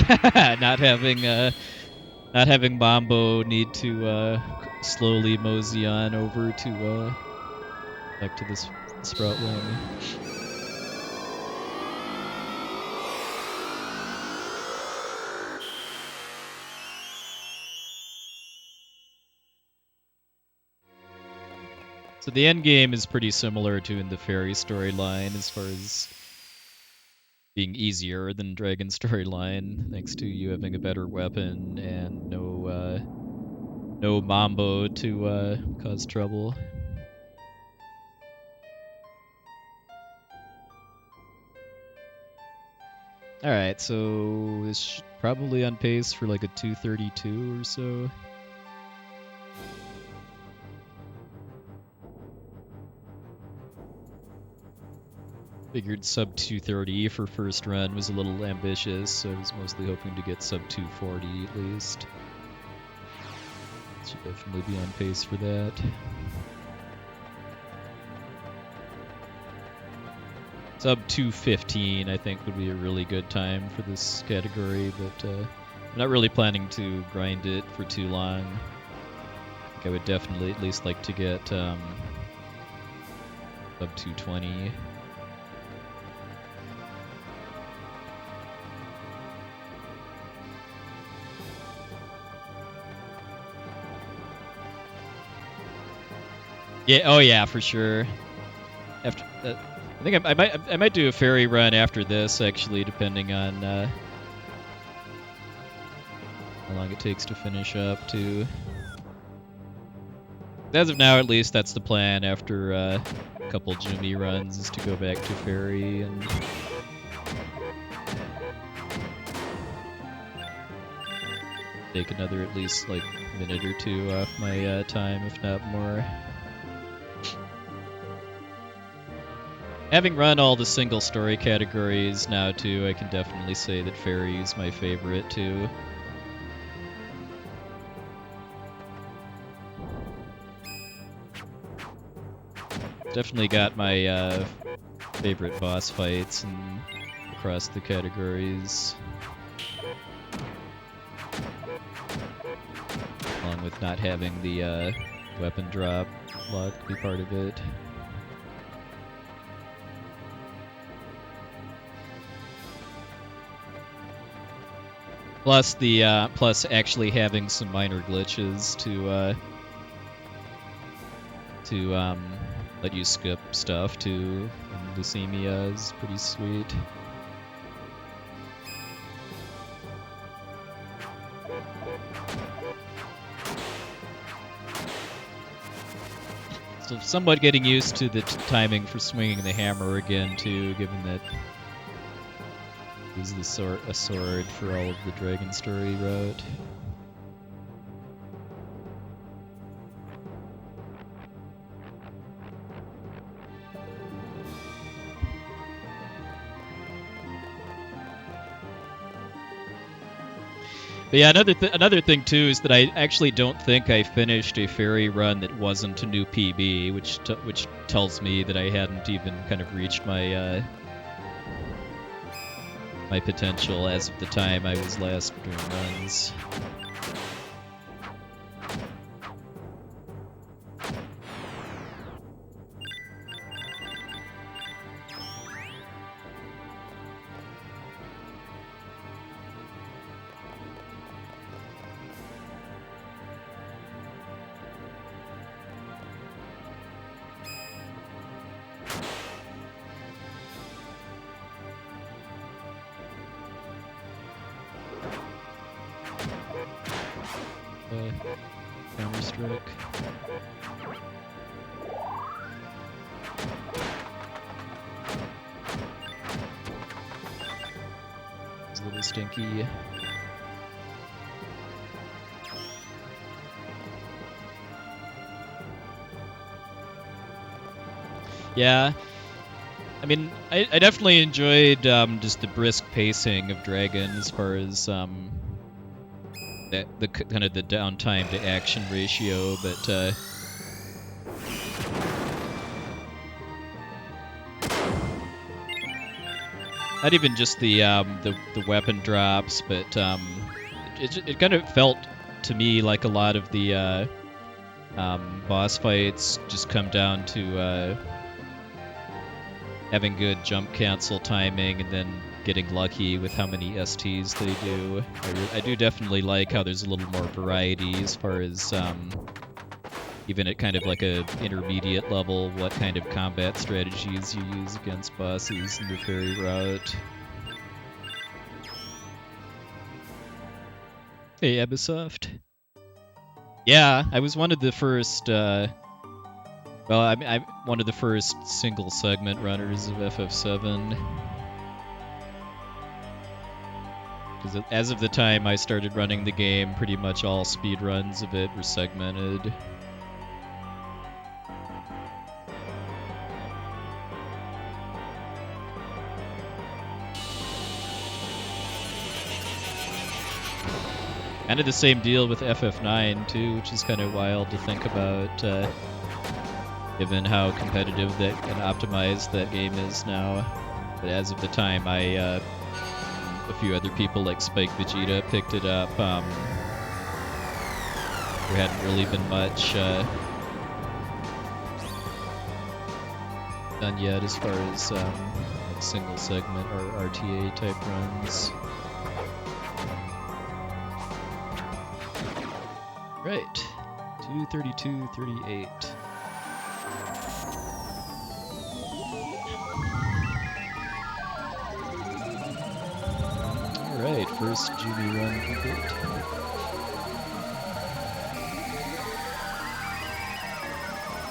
not having Mambo need to slowly mosey on over to back to this Sproutling. So the end game is pretty similar to in the Faerie storyline as far as being easier than Dragon storyline, thanks to you having a better weapon and no Mambo to cause trouble. Alright, so this probably on pace for like a 232 or so. Figured sub 230 for first run was a little ambitious, so I was mostly hoping to get sub 240 at least. Should definitely be on pace for that. Sub 215 I think would be a really good time for this category, but I'm not really planning to grind it for too long. I think I would definitely at least like to get sub 220. Yeah, oh yeah, for sure. After I think I might do a Faerie run after this actually, depending on how long it takes to finish up too. As of now, at least, that's the plan after a couple Jumi runs, is to go back to Faerie and take another at least like minute or 2 off my time, if not more. Having run all the single story categories now too, I can definitely say that Faerie is my favorite too. Definitely got my favorite boss fights and across the categories. Along with not having the weapon drop luck be part of it. Plus the plus actually having some minor glitches to let you skip stuff too in Lucemia is pretty sweet. So somewhat getting used to the timing for swinging the hammer again too, given that use a sword for all of the Dragon Story route. But yeah, another thing too is that I actually don't think I finished a Faerie run that wasn't a new PB, which tells me that I hadn't even kind of reached my my potential as of the time I was last doing runs. Counter-Strike. It's a little stinky. Yeah, I mean, I definitely enjoyed just the brisk pacing of Dragon as far as the kind of the downtime to action ratio, but not even just the weapon drops, but it kind of felt to me like a lot of the boss fights just come down to having good jump cancel timing and then getting lucky with how many STs they do. I do definitely like how there's a little more variety as far as even at kind of like a intermediate level, what kind of combat strategies you use against bosses in the Faerie route. Hey, Ubisoft. Yeah, I was one of the first well, I'm one of the first single segment runners of FF7. Because as of the time I started running the game, pretty much all speedruns of it were segmented. Kind of the same deal with FF9 too, which is kind of wild to think about, given how competitive that and optimized that game is now. But as of the time, a few other people like Spike Vegeta picked it up. There hadn't really been much done yet as far as like single segment or RTA type runs. Right, 232.38. Alright, first Jumi run complete.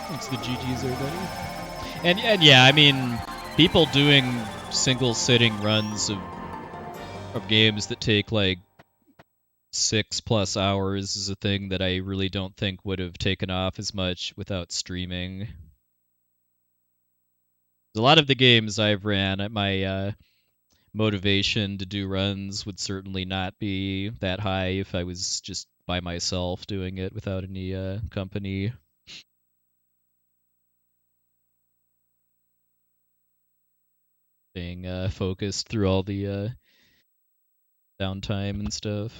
Thanks the GG's everybody. And yeah, I mean, people doing single sitting runs of games that take like 6+ hours is a thing that I really don't think would have taken off as much without streaming. A lot of the games I've ran, my motivation to do runs would certainly not be that high if I was just by myself doing it without any company. Being focused through all the downtime and stuff.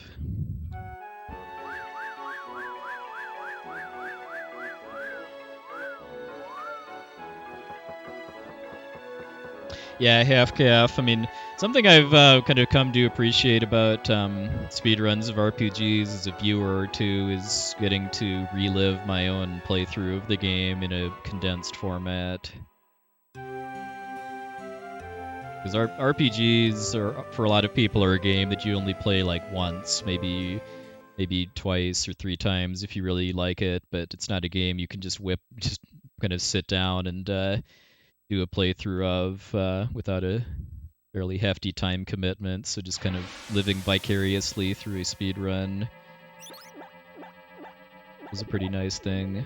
Yeah, half calf. I mean, something I've kind of come to appreciate about speedruns of RPGs as a viewer too is getting to relive my own playthrough of the game in a condensed format. Because RPGs are, for a lot of people, are a game that you only play like once, maybe twice or 3 times if you really like it, but it's not a game you can just kind of sit down and do a playthrough of without a fairly hefty time commitment, so just kind of living vicariously through a speedrun is a pretty nice thing.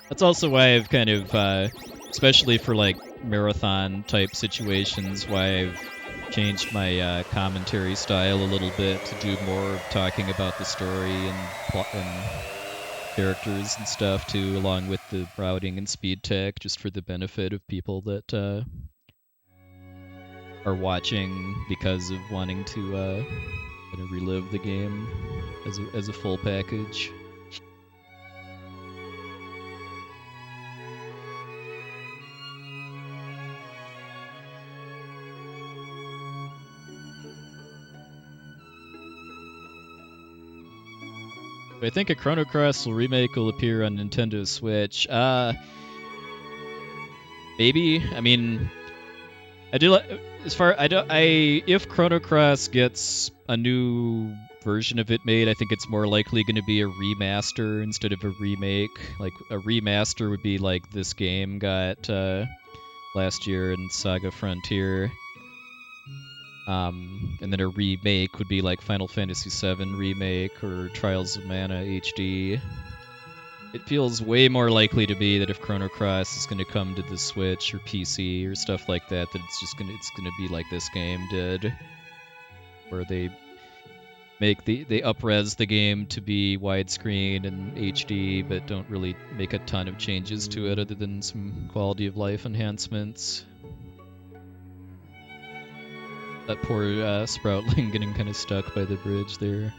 That's also why I've kind of, especially for like marathon type situations, why I've changed my commentary style a little bit to do more of talking about the story and plot and characters and stuff too, along with the routing and speed tech, just for the benefit of people that are watching because of wanting to kind of relive the game as a full package. I think a Chrono Cross remake will appear on Nintendo Switch. Maybe. I mean, I do like if Chrono Cross gets a new version of it made, I think it's more likely going to be a remaster instead of a remake. Like, a remaster would be like this game got last year in Saga Frontier. And then a remake would be like Final Fantasy VII Remake or Trials of Mana HD. It feels way more likely to me that if Chrono Cross is going to come to the Switch or PC or stuff like that, that it's gonna be like this game did, where they up-res the game to be widescreen and HD, but don't really make a ton of changes to it other than some quality of life enhancements. That poor Sproutling getting kind of stuck by the bridge there.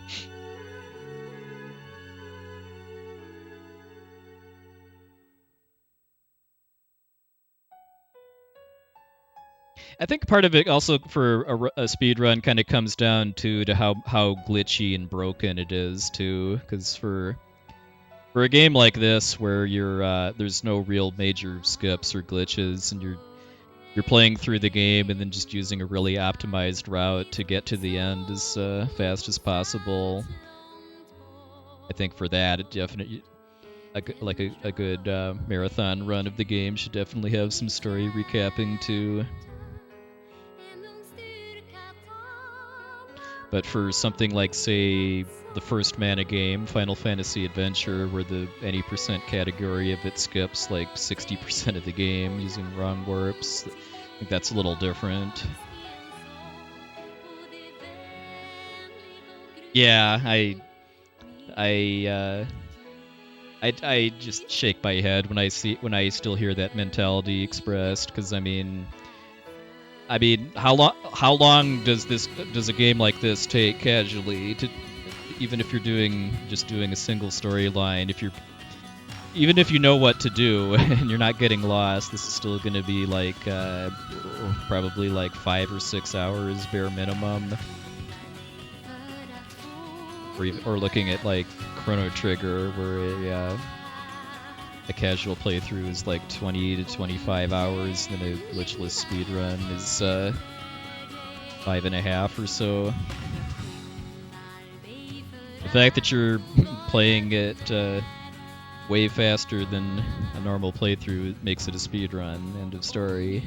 I think part of it also for a speedrun kind of comes down to how glitchy and broken it is too, because for a game like this where there's no real major skips or glitches and you're playing through the game and then just using a really optimized route to get to the end as fast as possible. I think for that, it definitely a good marathon run of the game should definitely have some story recapping too. But for something like, say, the first Mana game, Final Fantasy Adventure, where the any percent category of it skips like 60% of the game using wrong warps, I think that's a little different. Yeah, I just shake my head when I still hear that mentality expressed, because I mean, how long does a game like this take casually to, even if you're just doing a single storyline, even if you know what to do and you're not getting lost, this is still going to be like probably like 5 or 6 hours bare minimum. Or looking at like Chrono Trigger, where a casual playthrough is like 20 to 25 hours, and then a glitchless speedrun is 5.5 or so. The fact that you're playing it way faster than a normal playthrough makes it a speedrun. End of story.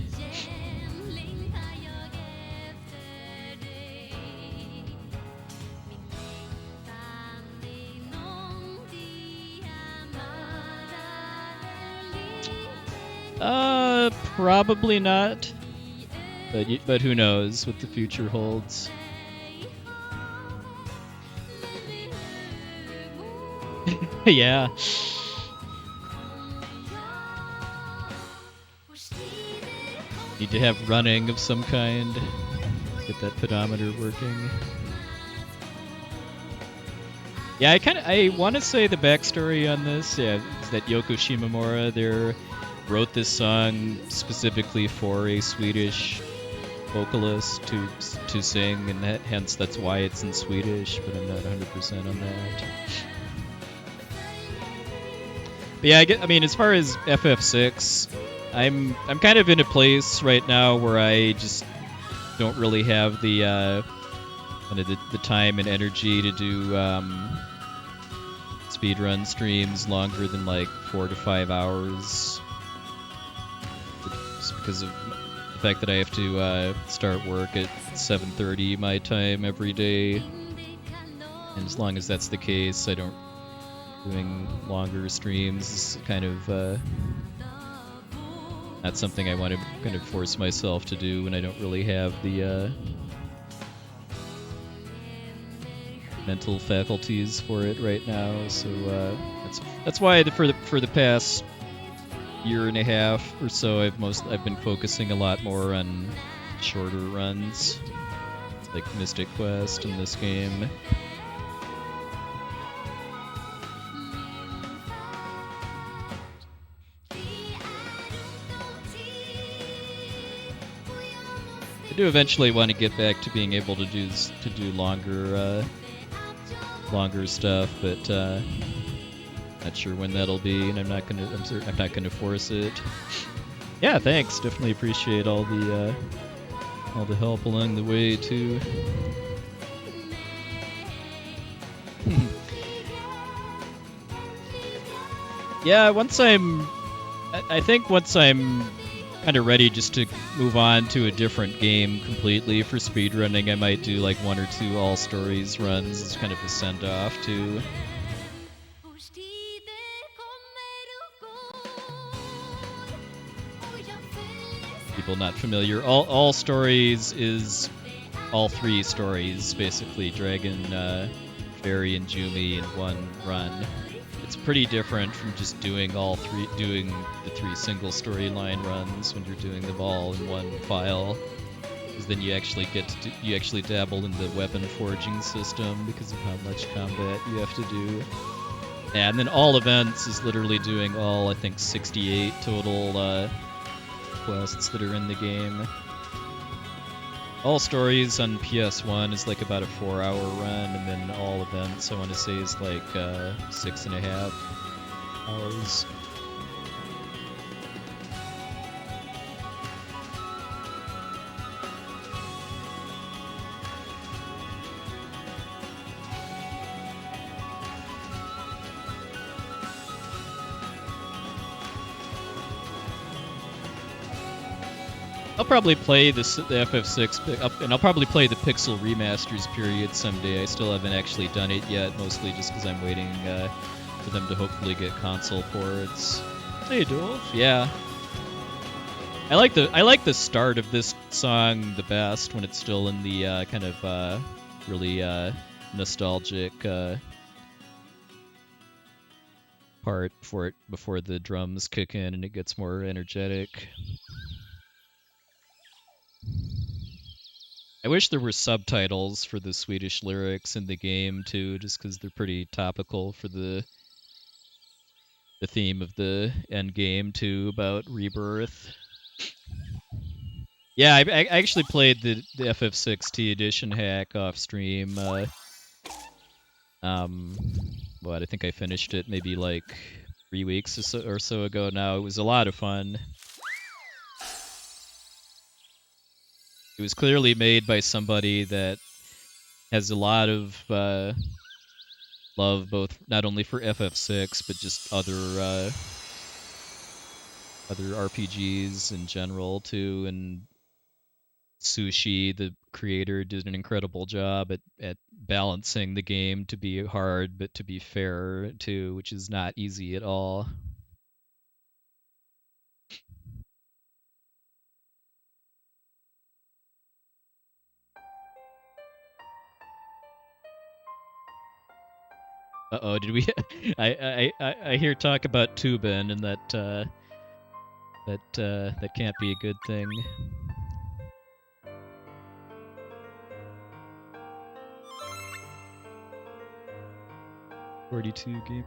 Probably not. But who knows what the future holds. Yeah. Need to have running of some kind. Get that pedometer working. Yeah, I want to say the backstory on this, is that Yoko Shimomura wrote this song specifically for a Swedish vocalist to sing, and hence that's why it's in Swedish, but I'm not 100% on that. But yeah, I mean, as far as FF6, I'm kind of in a place right now where I just don't really have the time and energy to do speedrun streams longer than like 4 to 5 hours. Just because of the fact that I have to start work at 7:30 my time every day, and as long as that's the case, doing longer streams is kind of not something I want to kind of force myself to do when I don't really have the mental faculties for it right now. So that's why for the past year and a half or so, I've been focusing a lot more on shorter runs, like Mystic Quest in this game. I do eventually want to get back to being able to do longer stuff, but not sure when that'll be, and I'm not gonna force it. Yeah, thanks. Definitely appreciate all the help along the way too. Yeah, I think once I'm kind of ready just to move on to a different game completely for speedrunning, I might do like 1 or 2 all stories runs as kind of a send-off to people not familiar. All stories is all 3 stories, basically Dragon, Faerie, and Jumi in one run. It's pretty different from just doing the 3 single storyline runs when you're doing them all in one file. Because then you actually dabble in the weapon forging system because of how much combat you have to do. Yeah, and then all events is literally doing all, I think, 68 total quests that are in the game. All stories on PS1 is like about a 4-hour run, and then all events I want to say is like 6.5 hours. I'll probably play the FF6, and I'll probably play the Pixel Remasters period someday. I still haven't actually done it yet, mostly just because I'm waiting for them to hopefully get console ports. Hey, Dolph. Yeah. I like the start of this song the best when it's still in the kind of really nostalgic part before the drums kick in and it gets more energetic. I wish there were subtitles for the Swedish lyrics in the game too, just because they're pretty topical for the theme of the end game too about rebirth. Yeah, I actually played the FF6T edition hack off stream. What I think I finished it maybe like 3 weeks or so ago now. It was a lot of fun. It was clearly made by somebody that has a lot of love, both not only for FF6 but just other RPGs in general too. And Sushi, the creator, did an incredible job at balancing the game to be hard but to be fair too, which is not easy at all. Uh-oh, did we? I hear talk about Tubin, and that can't be a good thing. 42 game.